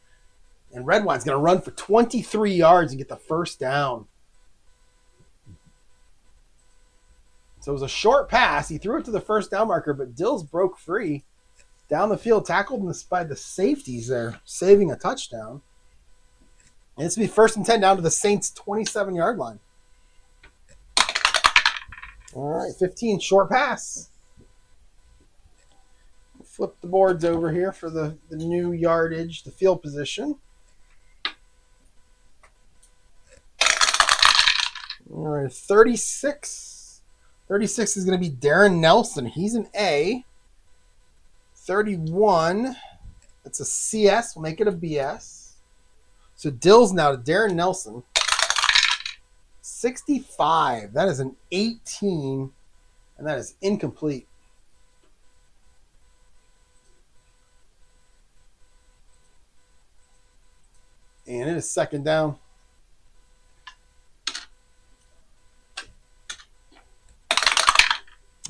And Redwine's going to run for 23 yards and get the first down. So it was a short pass. He threw it to the first down marker, but Dills broke free. Down the field, tackled by the safeties there, saving a touchdown. And it's going to be 1st and 10 down to the Saints' 27-yard line. All right, 15, short pass. Flip the boards over here for the new yardage, the field position. All right, 36. 36 is going to be Darren Nelson. He's an A. 31, that's a CS. We'll make it a BS. So Dills now to Darren Nelson. 65. That is an 18, and that is incomplete. And it is 2nd down.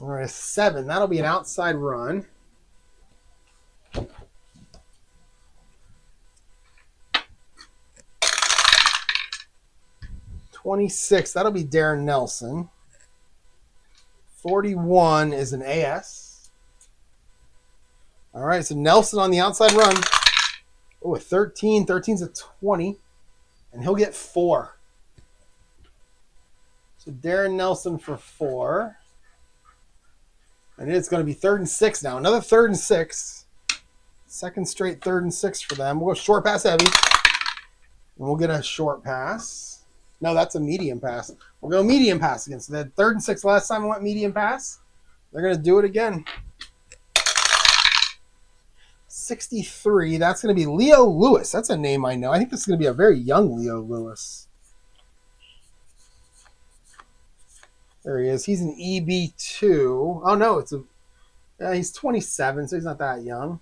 All right, 7. That'll be an outside run. $26. That'll be Darren Nelson. 41 is an AS. All right, so Nelson on the outside run. Oh, a 13. 13's a 20. And he'll get 4. So Darren Nelson for 4. And it's going to be 3rd and 6 now. Another 3rd and 6. Second straight 3rd and 6 for them. We'll go short pass heavy. And we'll get a short pass. No, that's a medium pass. We'll go medium pass again. So they had 3rd and 6 last time I went medium pass. They're going to do it again. 63. That's going to be Leo Lewis. That's a name I know. I think this is going to be a very young Leo Lewis. There he is. He's an EB2. Oh, no. He's 27, so he's not that young.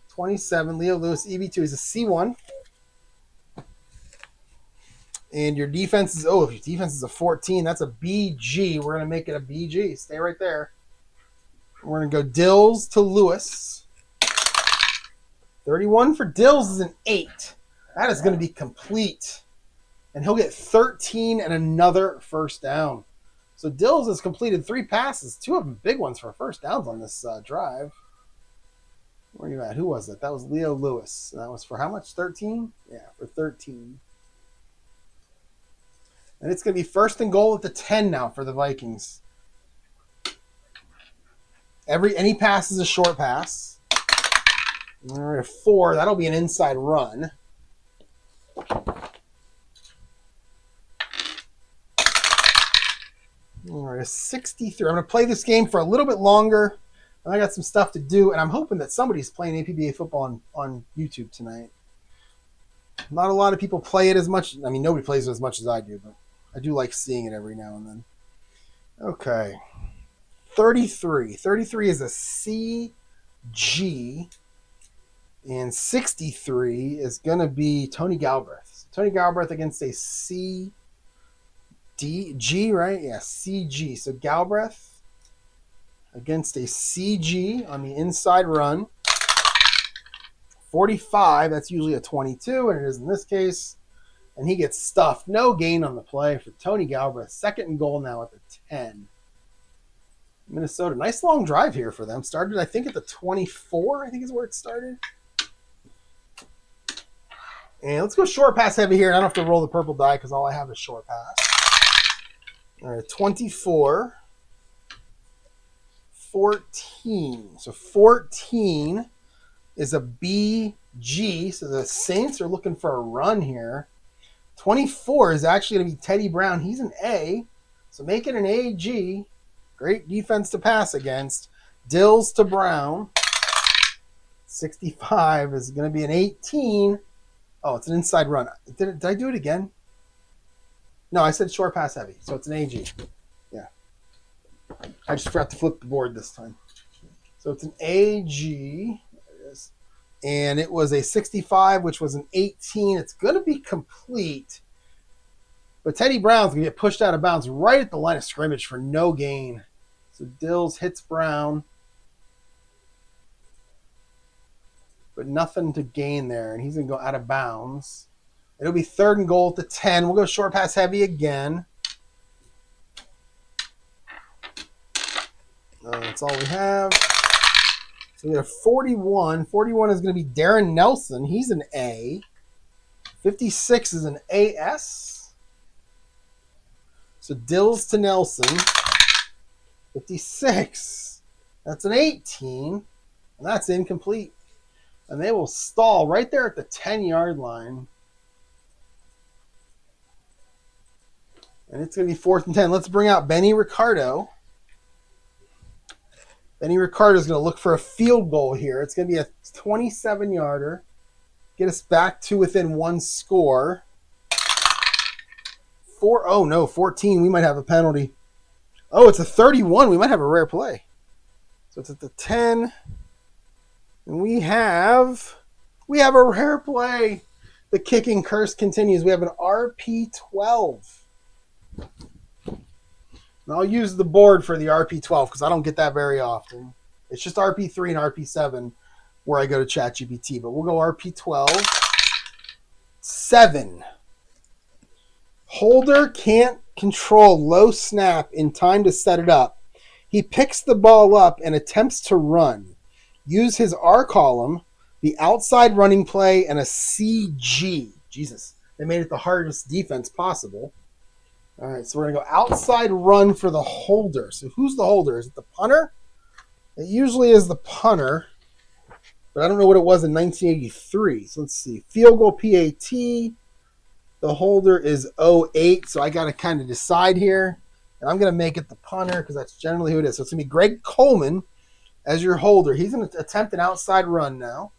27, Leo Lewis, EB2. He's a C1. And your defense is, if your defense is a 14, that's a BG. We're going to make it a BG. Stay right there. We're going to go Dills to Lewis. 31 for Dills is an 8. That is going to be complete. And he'll get 13 and another first down. So Dills has completed 3 passes, 2 of them big ones for first downs on this drive. Where are you at? Who was it? That was Leo Lewis. That was for how much? 13? Yeah, for 13. And it's going to be first and goal at the 10 now for the Vikings. Any pass is a short pass. All right, 4. That'll be an inside run. All right, a 63. I'm going to play this game for a little bit longer. I got some stuff to do, and I'm hoping that somebody's playing APBA football on YouTube tonight. Not a lot of people play it as much. I mean, nobody plays it as much as I do, but I do like seeing it every now and then. Okay. 33. 33 is a CG, and 63 is going to be Tony Galbraith. So Tony Galbraith against a CG, right? Yeah, CG. So Galbraith against a CG on the inside run. 45, that's usually a 22, and it is in this case. And he gets stuffed. No gain on the play for Tony Galbraith. Second and goal now at the 10. Minnesota, nice long drive here for them. Started, I think, at the 24, I think is where it started. And let's go short pass heavy here. I don't have to roll the purple die because all I have is short pass. All right, 24. 14. So 14 is a BG. So the Saints are looking for a run here. 24 is actually going to be Teddy Brown. He's an A. So make it an AG. Great defense to pass against. Dills to Brown. 65 is going to be an 18. Oh, it's an inside run. Did I do it again? No, I said short pass heavy. So it's an AG. Yeah. I just forgot to flip the board this time. So it's an AG. There it is. And it was a 65, which was an 18. It's going to be complete. But Teddy Brown's going to get pushed out of bounds right at the line of scrimmage for no gain. So Dills hits Brown. But nothing to gain there. And he's going to go out of bounds. It'll be third and goal at the 10. We'll go short pass heavy again. That's all we have. So we have 41. 41 is going to be Darren Nelson. He's an A. 56 is an AS. So Dills to Nelson. 56. That's an 18. And that's incomplete. And they will stall right there at the 10-yard line. And it's going to be 4th and 10. Let's bring out Benny Ricardo. Benny Ricardo is going to look for a field goal here. It's going to be a 27-yarder. Get us back to within one score. 14. We might have a penalty. Oh, it's a 31. We might have a rare play. So it's at the 10. And we have a rare play. The kicking curse continues. We have an RP12. And I'll use the board for the RP12 because I don't get that very often. It's just RP3 and RP7 where I go to ChatGPT. But we'll go RP12. 7. Holder can't control low snap in time to set it up. He picks the ball up and attempts to run. Use his R column, the outside running play, and a CG. Jesus, they made it the hardest defense possible. All right, so we're going to go outside run for the holder. So who's the holder? Is it the punter? It usually is the punter, but I don't know what it was in 1983. So let's see. Field goal PAT. The holder is 08, so I got to kind of decide here. And I'm going to make it the punter because that's generally who it is. So it's going to be Greg Coleman as your holder. He's going to attempt an outside run now.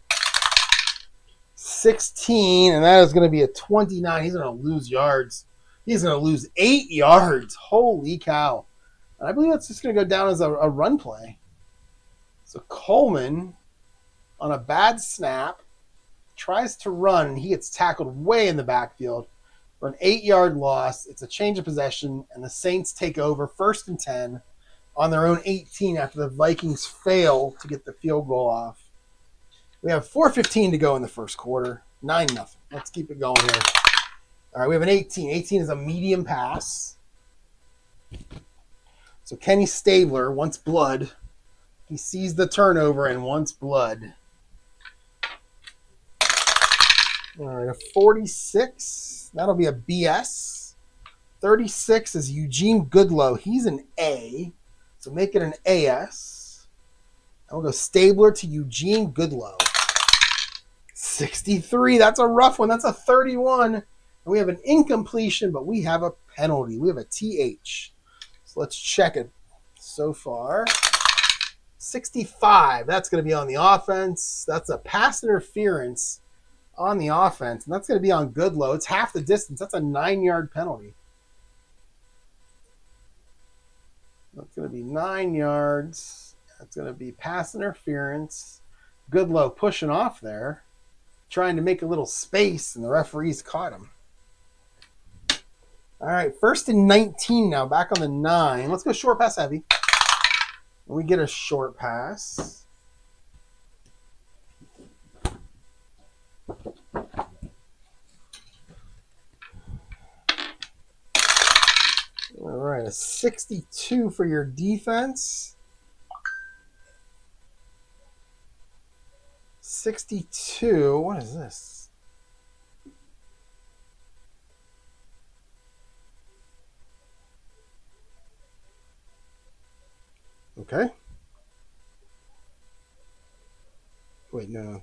16, and that is going to be a 29. He's going to lose yards. He's going to lose 8 yards. Holy cow. And I believe that's just going to go down as a run play. So Coleman, on a bad snap, tries to run, and he gets tackled way in the backfield for an 8-yard loss. It's a change of possession, and the Saints take over 1st and 10 on their own 18 after the Vikings fail to get the field goal off. We have 4:15 to go in the first quarter. 9-0. Let's keep it going here. All right, we have an 18. 18 is a medium pass. So Kenny Stabler wants blood. He sees the turnover and wants blood. All right, a 46. That'll be a BS. 36 is Eugene Goodlow. He's an A. So make it an AS. And we'll go Stabler to Eugene Goodlow. 63. That's a rough one. That's a 31. And we have an incompletion, but we have a penalty. We have a TH. So let's check it so far. 65. That's going to be on the offense. That's a pass interference on the offense. And that's going to be on Goodlow. It's half the distance. That's a 9-yard penalty. That's going to be 9 yards. That's going to be pass interference. Goodlow pushing off there, trying to make a little space, and the referees caught him. All right, 1st and 19 now, back on the 9. Let's go short pass heavy. And we get a short pass. All right, a 62 for your defense. 62. What is this? Okay. Wait, no.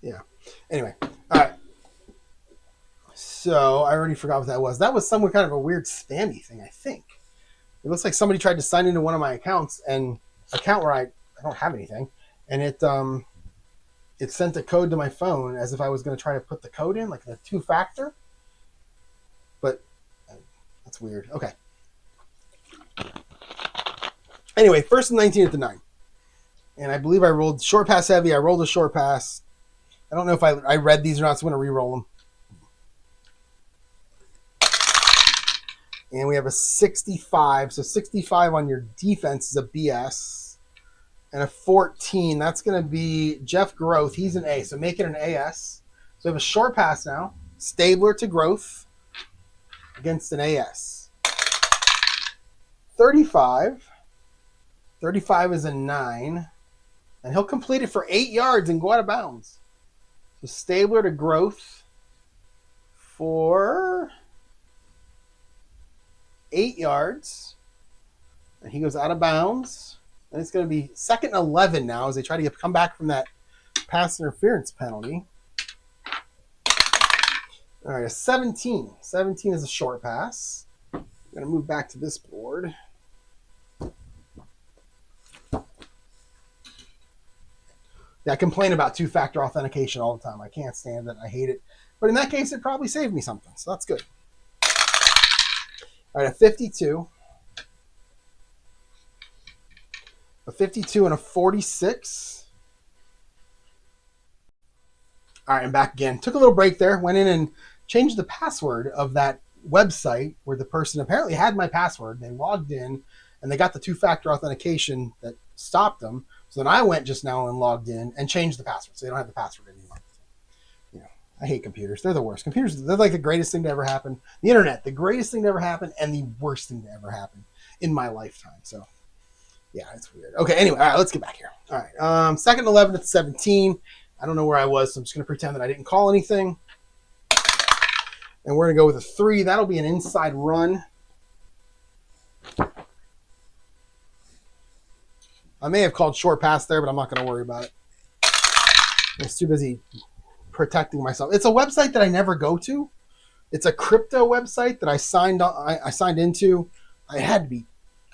Yeah. Anyway. All right. So I already forgot what that was. That was some kind of a weird spammy thing, I think. It looks like somebody tried to sign into one of my accounts, and account where I don't have anything, and it sent a code to my phone as if I was going to try to put the code in, like the 2-factor. But that's weird. Okay. Anyway, 1st and 19 at the 9. And I believe I rolled short pass heavy. I rolled a short pass. I don't know if I read these or not, so I'm going to re-roll them. And we have a 65. So 65 on your defense is a BS. And a 14. That's going to be Jeff Groth. He's an A. So make it an AS. So we have a short pass now. Stabler to Groth against an AS. 35. 35 is a 9. And he'll complete it for 8 yards and go out of bounds. So Stabler to Groth for 8 yards. And he goes out of bounds. And it's going to be 2nd and 11 now as they try to come back from that pass interference penalty. All right, a 17. 17 is a short pass. I'm going to move back to this board. Yeah, I complain about 2-factor authentication all the time. I can't stand it. I hate it. But in that case, it probably saved me something. So that's good. All right, a 52. A 52 and a 46. All right, I'm back again. Took a little break there. Went in and changed the password of that website where the person apparently had my password. They logged in, and they got the 2-factor authentication that stopped them. So then I went just now and logged in and changed the password, so they don't have the password anymore. You know, I hate computers. They're the worst. Computers, they're like the greatest thing to ever happen. The internet, the greatest thing to ever happen, and the worst thing to ever happen in my lifetime. So, yeah, it's weird. Okay, anyway, all right, let's get back here. All right, 2nd and 11 at 17. I don't know where I was, so I'm just going to pretend that I didn't call anything. And we're going to go with a 3. That'll be an inside run. I may have called short pass there, but I'm not going to worry about it. I'm too busy protecting myself. It's a website that I never go to. It's a crypto website that I signed into. I had to be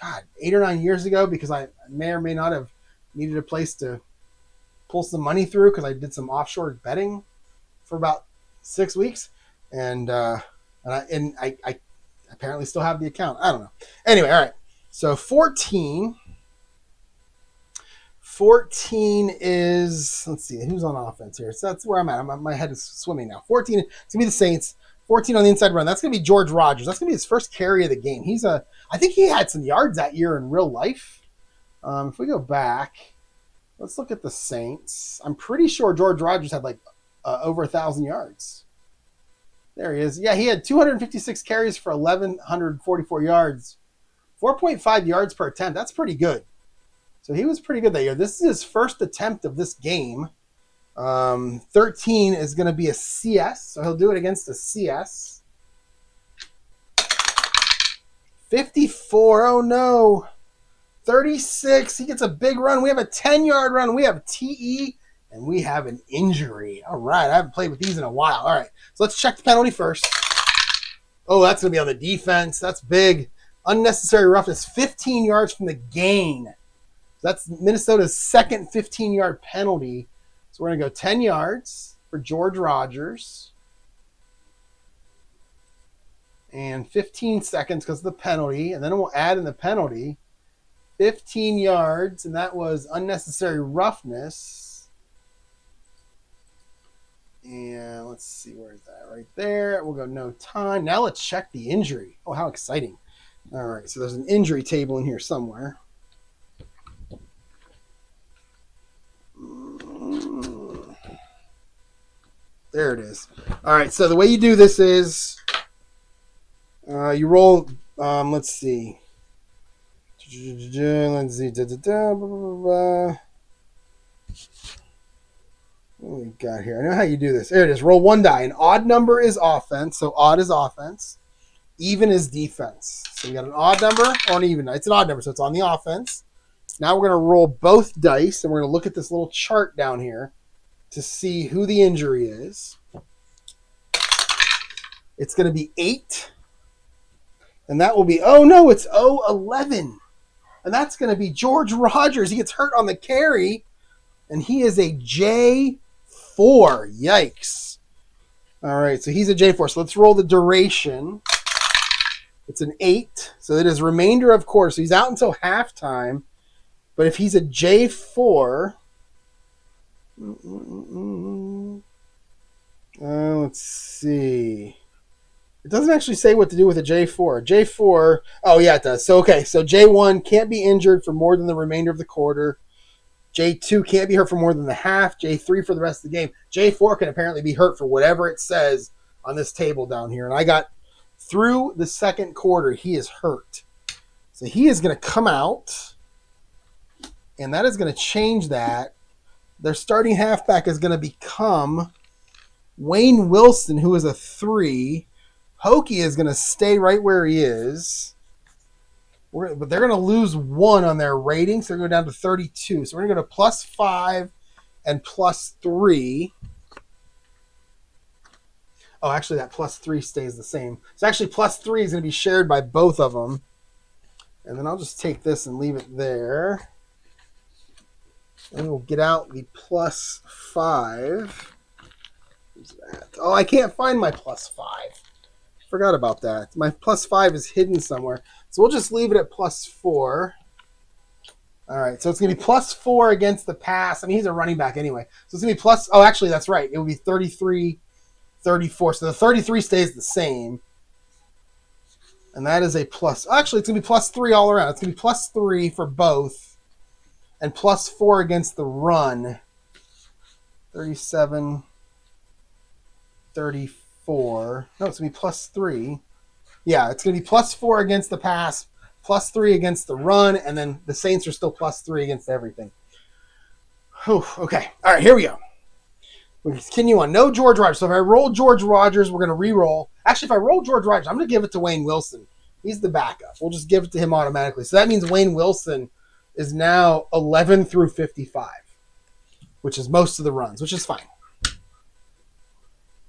God, 8 or 9 years ago because I may or may not have needed a place to pull some money through because I did some offshore betting for about 6 weeks, and I apparently still have the account. I don't know. Anyway, all right. So 14 is, let's see, who's on offense here? So that's where I'm at. My head is swimming now. 14, it's going to be the Saints. 14 on the inside run. That's going to be George Rogers. That's going to be his first carry of the game. I think he had some yards that year in real life. If we go back, let's look at the Saints. I'm pretty sure George Rogers had like over 1,000 yards. There he is. Yeah, he had 256 carries for 1,144 yards. 4.5 yards per attempt. That's pretty good. So he was pretty good that year. This is his first attempt of this game. 13 is going to be a CS, so he'll do it against a CS. 54, oh no. 36, he gets a big run. We have a 10-yard run. We have TE, and we have an injury. All right, I haven't played with these in a while. All right, so let's check the penalty first. Oh, that's going to be on the defense. That's big. Unnecessary roughness, 15 yards from the gain. That's Minnesota's second 15-yard penalty. So we're going to go 10 yards for George Rogers. And 15 seconds because of the penalty. And then we'll add in the penalty. 15 yards, and that was unnecessary roughness. And let's see, where is that? Right there. We'll go no time. Now let's check the injury. Oh, how exciting. All right, so there's an injury table in here somewhere. There it is. All right, so the way you do this is you roll, let's see. Let's see. What do we got here? I know how you do this. There it is. Roll one die. An odd number is offense, so odd is offense. Even is defense. So we got an odd number or an even. It's an odd number, so it's on the offense. Now we're going to roll both dice, and we're going to look at this little chart down here to see who the injury is. It's going to be 8. And that will be, oh no, it's 11. And that's going to be George Rogers. He gets hurt on the carry, and he is a J4. Yikes. All right, so he's a J4. So let's roll the duration. It's an 8. So it is remainder of quarter. So he's out until halftime. But if he's a J4, let's see. It doesn't actually say what to do with a J4. J4, oh yeah, it does. So, okay, so J1 can't be injured for more than the remainder of the quarter. J2 can't be hurt for more than the half. J3 for the rest of the game. J4 can apparently be hurt for whatever it says on this table down here. And I got through the second quarter, he is hurt. So he is going to come out. And that is going to change that. Their starting halfback is going to become Wayne Wilson, who is a 3. Hokie is going to stay right where he is. But they're going to lose 1 on their rating, so they're going to go down to 32. So we're going to go to +5 and +3. Oh, actually, that +3 stays the same. So actually, +3 is going to be shared by both of them. And then I'll just take this and leave it there. And we'll get out the +5. Who's that? Oh, I can't find my +5. Forgot about that. My +5 is hidden somewhere. So we'll just leave it at +4. All right, so it's going to be +4 against the pass. I mean, he's a running back anyway. So it's going to be oh, actually, that's right. It will be 33, 34. So the 33 stays the same. And that is a plus. Actually, it's going to be +3 all around. It's going to be +3 for both. And +4 against the run. 37, 34. No, it's going to be +3. Yeah, it's going to be +4 against the pass, +3 against the run, and then the Saints are still +3 against everything. Whew, okay. All right, here we go. We continue on. No George Rogers. So if I roll George Rogers, we're going to re-roll. Actually, if I roll George Rogers, I'm going to give it to Wayne Wilson. He's the backup. We'll just give it to him automatically. So that means Wayne Wilson is now 11 through 55, which is most of the runs, which is fine.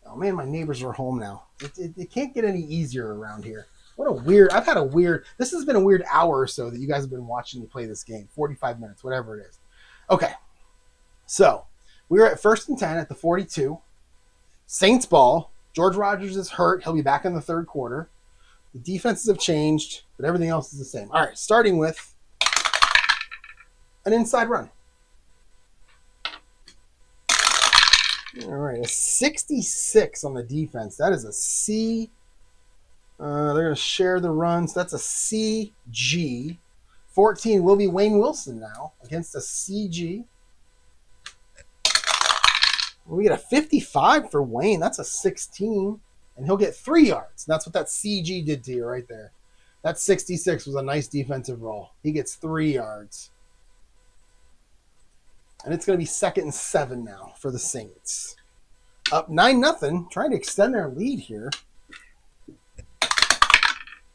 Oh, man, my neighbors are home now. It can't get any easier around here. What a weird, I've had a weird, this has been a weird hour or so that you guys have been watching me play this game. 45 minutes, whatever it is. Okay. So, we're at 1st and 10 at the 42. Saints ball. George Rogers is hurt. He'll be back in the third quarter. The defenses have changed, but everything else is the same. All right, starting with an inside run. All right, a 66 on the defense. That is a C. They're going to share the runs. That's a CG. 14 will be Wayne Wilson now against a CG. We get a 55 for Wayne. That's a 16. And he'll get 3 yards. That's what that CG did to you right there. That 66 was a nice defensive roll. He gets 3 yards. And it's going to be 2nd and 7 now for the Saints. Up 9-0, trying to extend their lead here.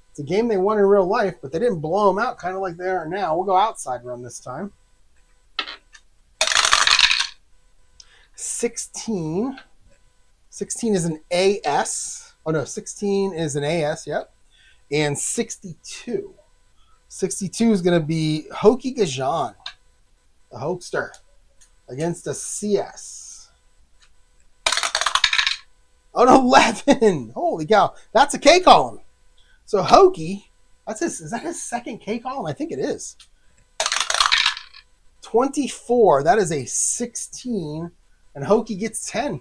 It's a game they won in real life, but they didn't blow them out kind of like they are now. We'll go outside run this time. 16. 16 is an AS. Oh, no, 16 is an AS, yep. And 62. 62 is going to be Hokie Gajan, the Hokester, against a CS. Oh, no, 11. Holy cow. That's a K column. So Hokie, is that his second K column? I think it is. 24. That is a 16. And Hokie gets 10.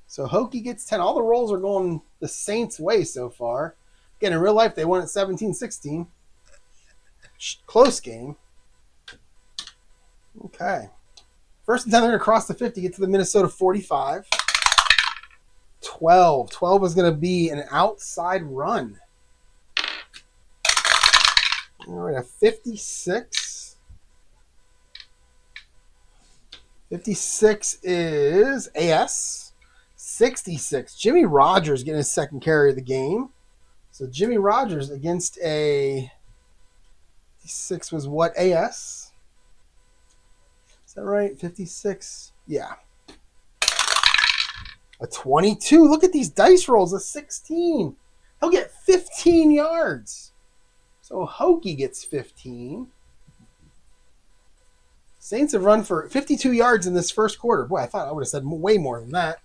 So Hokie gets 10. All the rolls are going the Saints' way so far. Again, in real life, they won at 17-16. Close game. Okay. 1st and 10, they're going to cross the 50, get to the Minnesota 45. 12. 12 is going to be an outside run. All right, a 56. 56 is AS. 66. Jimmy Rogers getting his second carry of the game. So Jimmy Rogers against a 56 was what? AS? Is that right? 56? Yeah. A 22. Look at these dice rolls. A 16. He'll get 15 yards. So Hokie gets 15. Saints have run for 52 yards in this first quarter. Boy, I thought I would have said way more than that.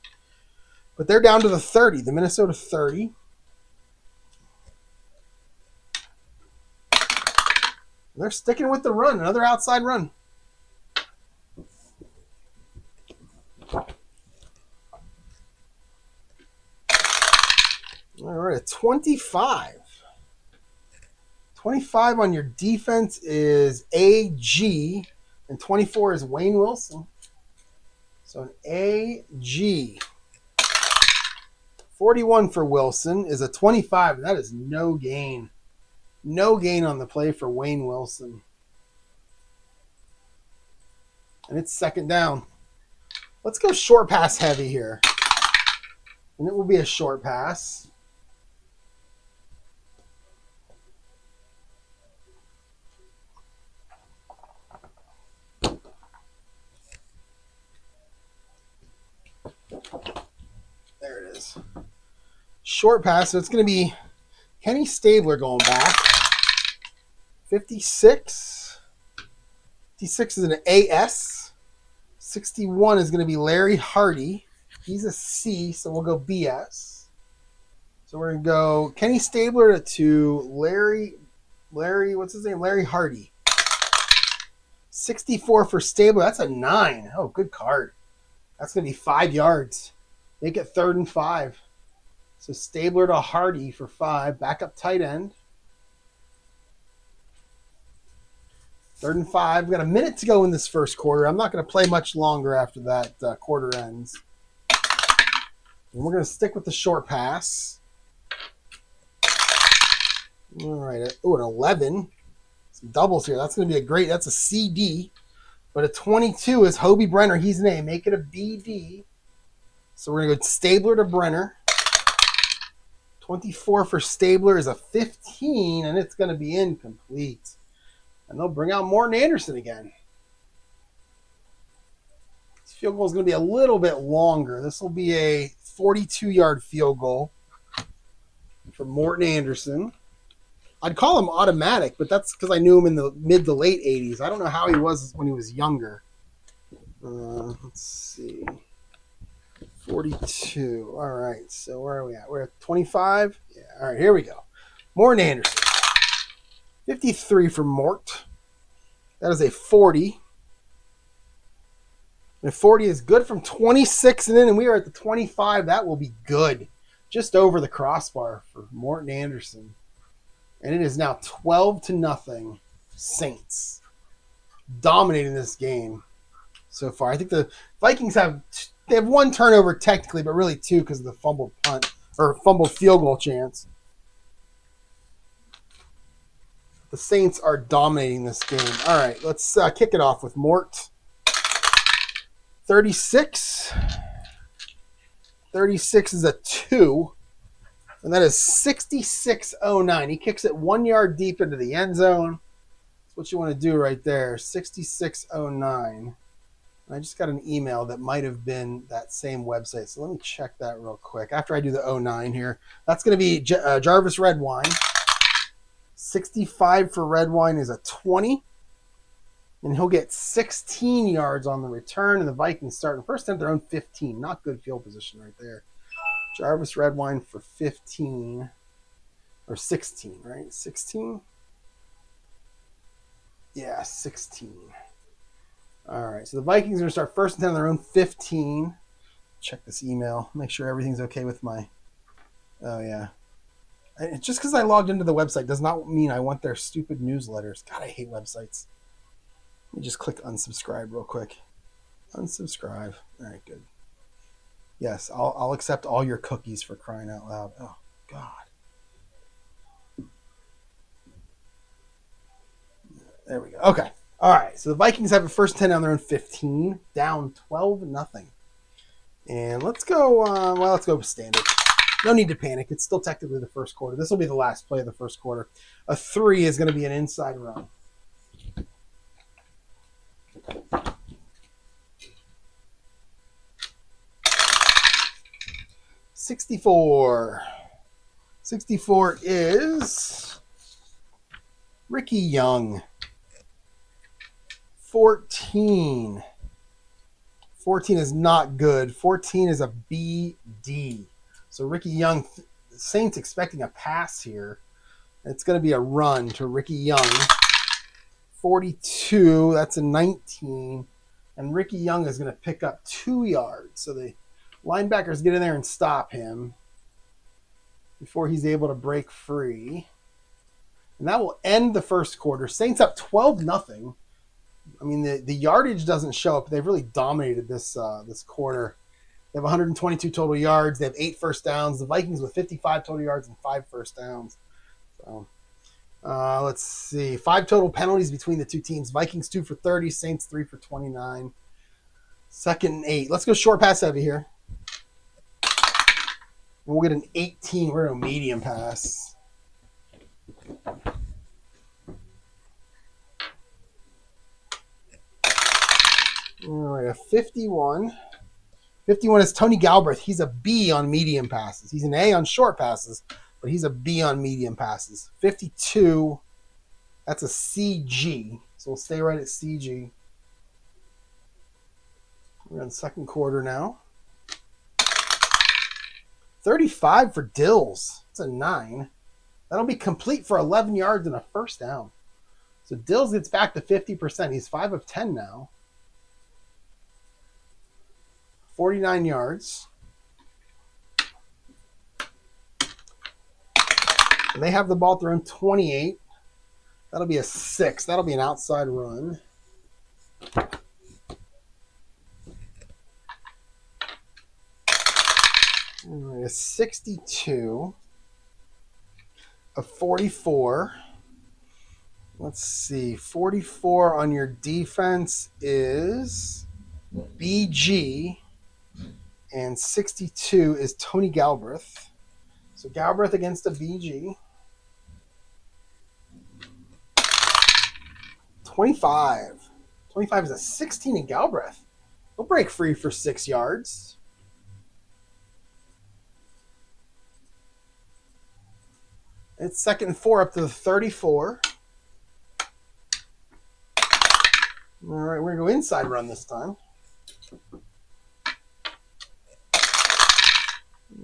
But they're down to the 30, the Minnesota 30. They're sticking with the run. Another outside run. All right, a 25. 25 on your defense is AG, and 24 is Wayne Wilson. So an AG. 41 for Wilson is a 25. That is no gain. No gain on the play for Wayne Wilson. And it's 2nd down. Let's go short pass heavy here. And it will be a short pass. There it is. Short pass. So it's going to be Kenny Stabler going back. 56. 56 is an AS. 61 is going to be Larry Hardy. He's a C, so we'll go BS. So we're going to go Kenny Stabler to Larry, what's his name? Larry Hardy. 64 for Stabler. That's a 9. Oh, good card. That's going to be 5 yards. Make it 3rd and 5. So Stabler to Hardy for 5. Backup tight end. 3rd and 5. We've got a minute to go in this first quarter. I'm not going to play much longer after that quarter ends. And we're going to stick with the short pass. All right. Oh, an 11. Some doubles here. That's going to be a great. That's a CD. But a 22 is Hobie Brenner. He's an A. Make it a BD. So we're going to go Stabler to Brenner. 24 for Stabler is a 15, and it's going to be incomplete. And they'll bring out Morton Anderson again. This field goal is going to be a little bit longer. This will be a 42-yard field goal. for Morton Anderson. I'd call him automatic, but that's because I knew him in the mid to late 80s. I don't know how he was when he was younger. Let's see. 42. All right, so where are we at? We're at 25? Yeah, all right, here we go. Morton Anderson. 53 for Mort. That is a 40. And 40 is good from 26 and in, and we are at the 25. That will be good. Just over the crossbar for Morton Anderson. And it is now 12-0 Saints. Dominating this game so far. I think the Vikings have one turnover technically, but really two because of the fumbled punt or fumbled field goal chance. The Saints are dominating this game. All right, let's kick it off with Mort. 36. 36 is a 2. And that is 66-09. He kicks it 1 yard deep into the end zone. That's what you want to do right there. 66-09. I just got an email that might have been that same website. So let me check that real quick. After I do the 09 here. That's going to be Jarvis Redwine. 65 for Redwine is a 20. And he'll get 16 yards on the return. And the Vikings start in first at their own 15. Not good field position right there. Jarvis Redwine for 15. Or 16, right? 16? Yeah, 16. All right, so the Vikings are going to start first and 10 on their own 15. Check this email. Make sure everything's okay with my... Oh, yeah. Just because I logged into the website does not mean I want their stupid newsletters. God, I hate websites. Let me just click unsubscribe real quick. Unsubscribe. All right, good. Yes, I'll accept all your cookies for crying out loud. Oh, God. There we go. Okay. All right. So the Vikings have a first 10 on their own 15, down 12-0. And let's go. Let's go with standard. No need to panic. It's still technically the first quarter. This will be the last play of the first quarter. A 3 is going to be an inside run. $64 is Ricky Young. 14 is not good. 14 is a BD. So Ricky Young, the Saints expecting a pass here. It's going to be a run to Ricky Young. 42, that's a 19. And Ricky Young is going to pick up 2 yards. So the linebackers get in there and stop him before he's able to break free. And that will end the first quarter. Saints up 12-0. I mean, the yardage doesn't show up. They've really dominated this quarter. They have 122 total yards. They have 8 first downs. The Vikings with 55 total yards and 5 first downs. So let's see. 5 total penalties between the two teams. Vikings 2 for 30. Saints 3 for 29. 2nd and 8. Let's go short pass heavy here. We'll get an 18. We're going to medium pass. All right, a 51. 51 is Tony Galbraith. He's a B on medium passes. He's an A on short passes, but he's a B on medium passes. 52, that's a CG. So we'll stay right at CG. We're in second quarter now. 35 for Dills. It's a 9. That'll be complete for 11 yards and a first down. So Dills gets back to 50%. He's 5 of 10 now. 49 yards. And they have the ball at their own 28. That'll be a 6. That'll be an outside run. All right, a 62. A 44. Let's see. 44 on your defense is BG. And 62 is Tony Galbraith. So Galbraith against a BG. 25. 25 is a 16 in Galbraith. He'll break free for 6 yards. It's 2nd and 4 up to the 34. All right, we're going to go inside run this time.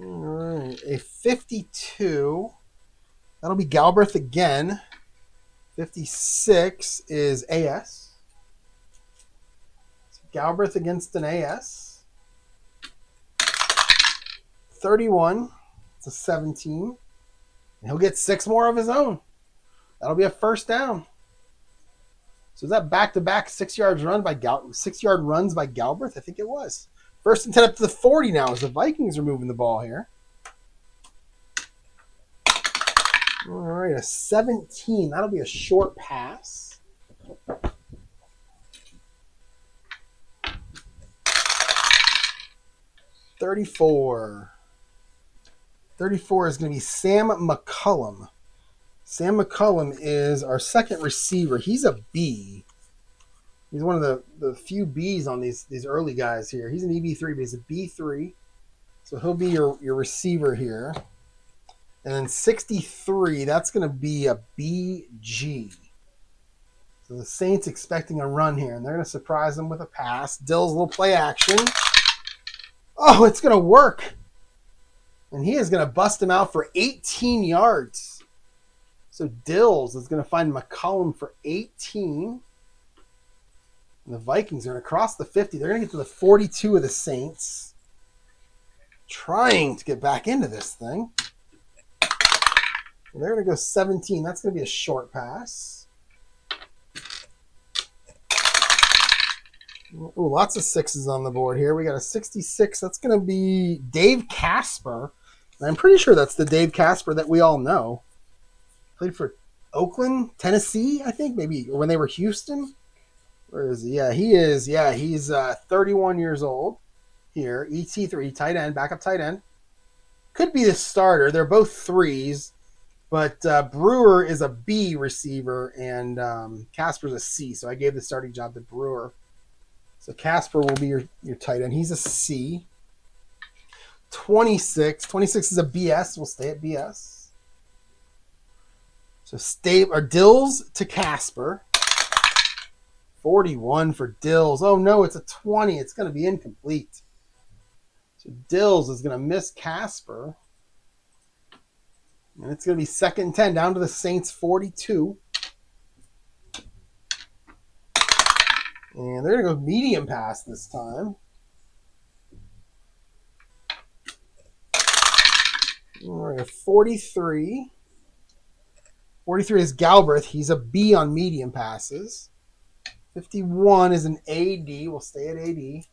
All right, a 52. That'll be Galbraith again. 56 is AS. So Galbraith against an AS. 31. It's a 17. And he'll get 6 more of his own. That'll be a first down. So is that back-to-back 6-yard runs by Galbraith? I think it was. 1st and 10 up to the 40 now as the Vikings are moving the ball here. All right, a 17. That'll be a short pass. $34. 34 is going to be Sam McCullum. Sam McCullum is our second receiver. He's a B. He's one of the few Bs on these early guys here. He's an EB3, but he's a B3. So he'll be your receiver here. And then 63, that's going to be a BG. So the Saints expecting a run here, and they're going to surprise them with a pass. Dill's little play action. Oh, it's going to work. And he is going to bust him out for 18 yards. So Dills is going to find McCollum for 18. And the Vikings are going to cross the 50. They're going to get to the 42 of the Saints. Trying to get back into this thing. And they're going to go 17. That's going to be a short pass. Ooh, lots of 6s on the board here. We got a 66. That's going to be Dave Casper. And I'm pretty sure that's the Dave Casper that we all know. Played for Oakland, Tennessee, I think, maybe, or when they were Houston. Where is he? Yeah, he is. Yeah, he's 31 years old here. ET3, tight end, backup tight end. Could be the starter. They're both 3s, but Brewer is a B receiver, and Casper's a C, so I gave the starting job to Brewer. So Casper will be your tight end. He's a C. 26. 26 is a BS. We'll stay at BS. So Dills to Casper. 41 for Dills. Oh, no, it's a 20. It's going to be incomplete. So Dills is going to miss Casper. And it's going to be 2nd and 10 down to the Saints 42. And they're going to go medium pass this time. We're going to 43. 43 is Galbraith. He's a B on medium passes. 51 is an AD. We'll stay at AD.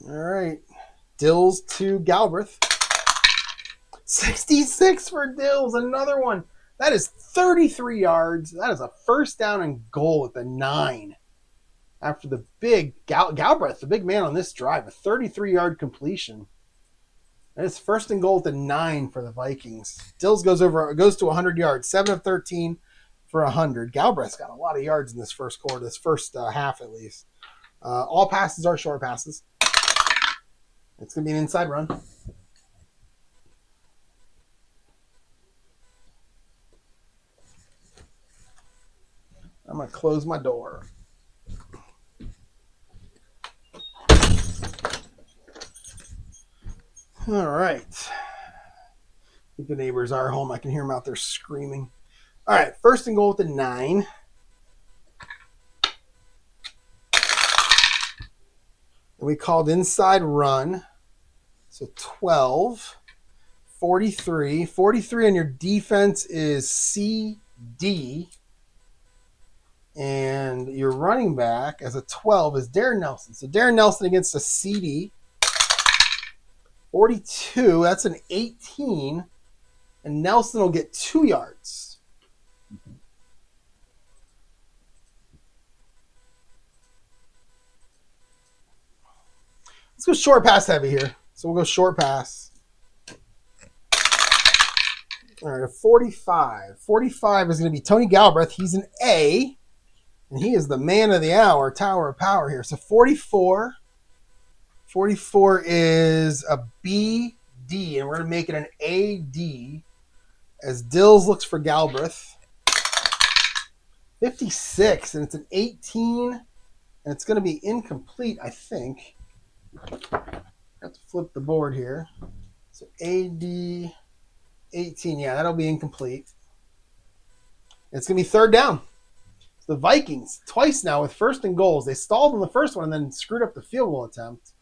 All right. Dills to Galbraith. 66 for Dills. Another one. That is 33 yards. That is a first down and goal at the 9. After the big Galbraith, the big man on this drive, a 33-yard completion. And it's 1st and goal at the 9 for the Vikings. Dills goes to 100 yards, 7 of 13 for 100. Galbraith's got a lot of yards in this first quarter, this first half at least. All passes are short passes. It's going to be an inside run. I'm going to close my door. All right. I think the neighbors are home. I can hear them out there screaming. All right, 1st and goal at the 9. And we called inside run. So 12. 43. 43 on your defense is CD. And your running back as a 12 is Darren Nelson. So Darren Nelson against a CD. 42, that's an 18. And Nelson will get 2 yards. Let's go short pass heavy here. So we'll go short pass. All right, a 45. 45 is going to be Tony Galbraith. He's an A. And he is the man of the hour, tower of power here. So 44. 44 is a BG. D, and we're going to make it an AD as Dills looks for Galbraith. 56, and it's an 18, and it's going to be incomplete, I think. I have to flip the board here. So AD 18, yeah, that'll be incomplete. It's going to be third down. So the Vikings, twice now with first and goals. They stalled on the first one and then screwed up the field goal attempt.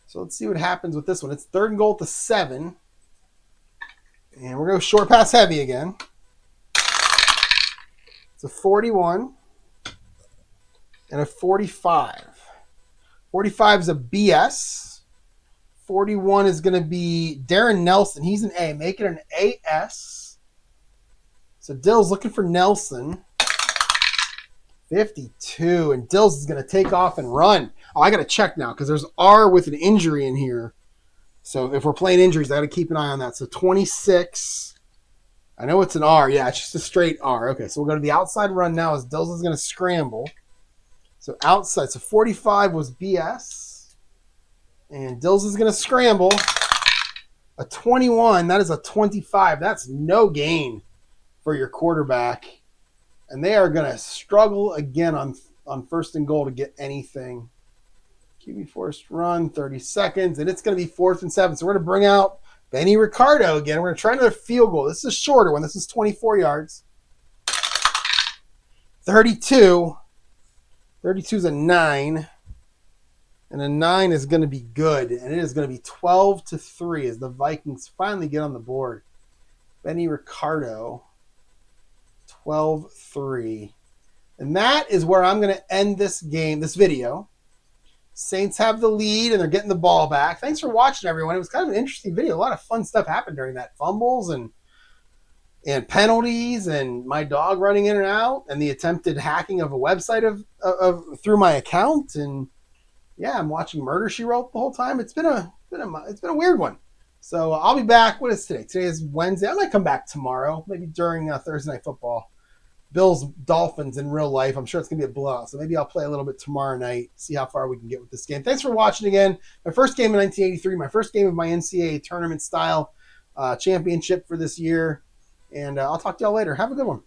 So let's see what happens with this one. It's third and goal at the 7. And we're going to go short pass heavy again. It's a 41 and a 45. 45 is a BS. 41 is going to be Darren Nelson. He's an A. Make it an AS. So Dill's looking for Nelson. 52. And Dills is going to take off and run. Oh, I got to check now because there's R with an injury in here. So if we're playing injuries, I got to keep an eye on that. So 26. I know it's an R. Yeah, it's just a straight R. Okay, so we'll go to the outside run now as Dills is going to scramble. So outside. So 45 was BS. And Dills is going to scramble. A 21. That is a 25. That's no gain for your quarterback. And they are going to struggle again on first and goal to get anything. QB forced run, 30 seconds. And it's going to be 4th and 7. So we're going to bring out Benny Ricardo again. We're going to try another field goal. This is a shorter one. This is 24 yards. 32. 32 is a 9. And a 9 is going to be good. And it is going to be 12-3 as the Vikings finally get on the board. Benny Ricardo, 12-3. And that is where I'm going to end this game, this video. Saints have the lead, and they're getting the ball back. Thanks for watching, everyone. It was kind of an interesting video. A lot of fun stuff happened during that. Fumbles and penalties and my dog running in and out and the attempted hacking of a website of through my account. And, yeah, I'm watching Murder, She Wrote the whole time. It's been a weird one. So I'll be back. What is today? Today is Wednesday. I might come back tomorrow, maybe during Thursday Night Football. Bills Dolphins in real life. I'm sure it's going to be a blowout. So maybe I'll play a little bit tomorrow night, see how far we can get with this game. Thanks for watching again. My first game in 1983, my first game of my NCAA tournament style championship for this year. And I'll talk to y'all later. Have a good one.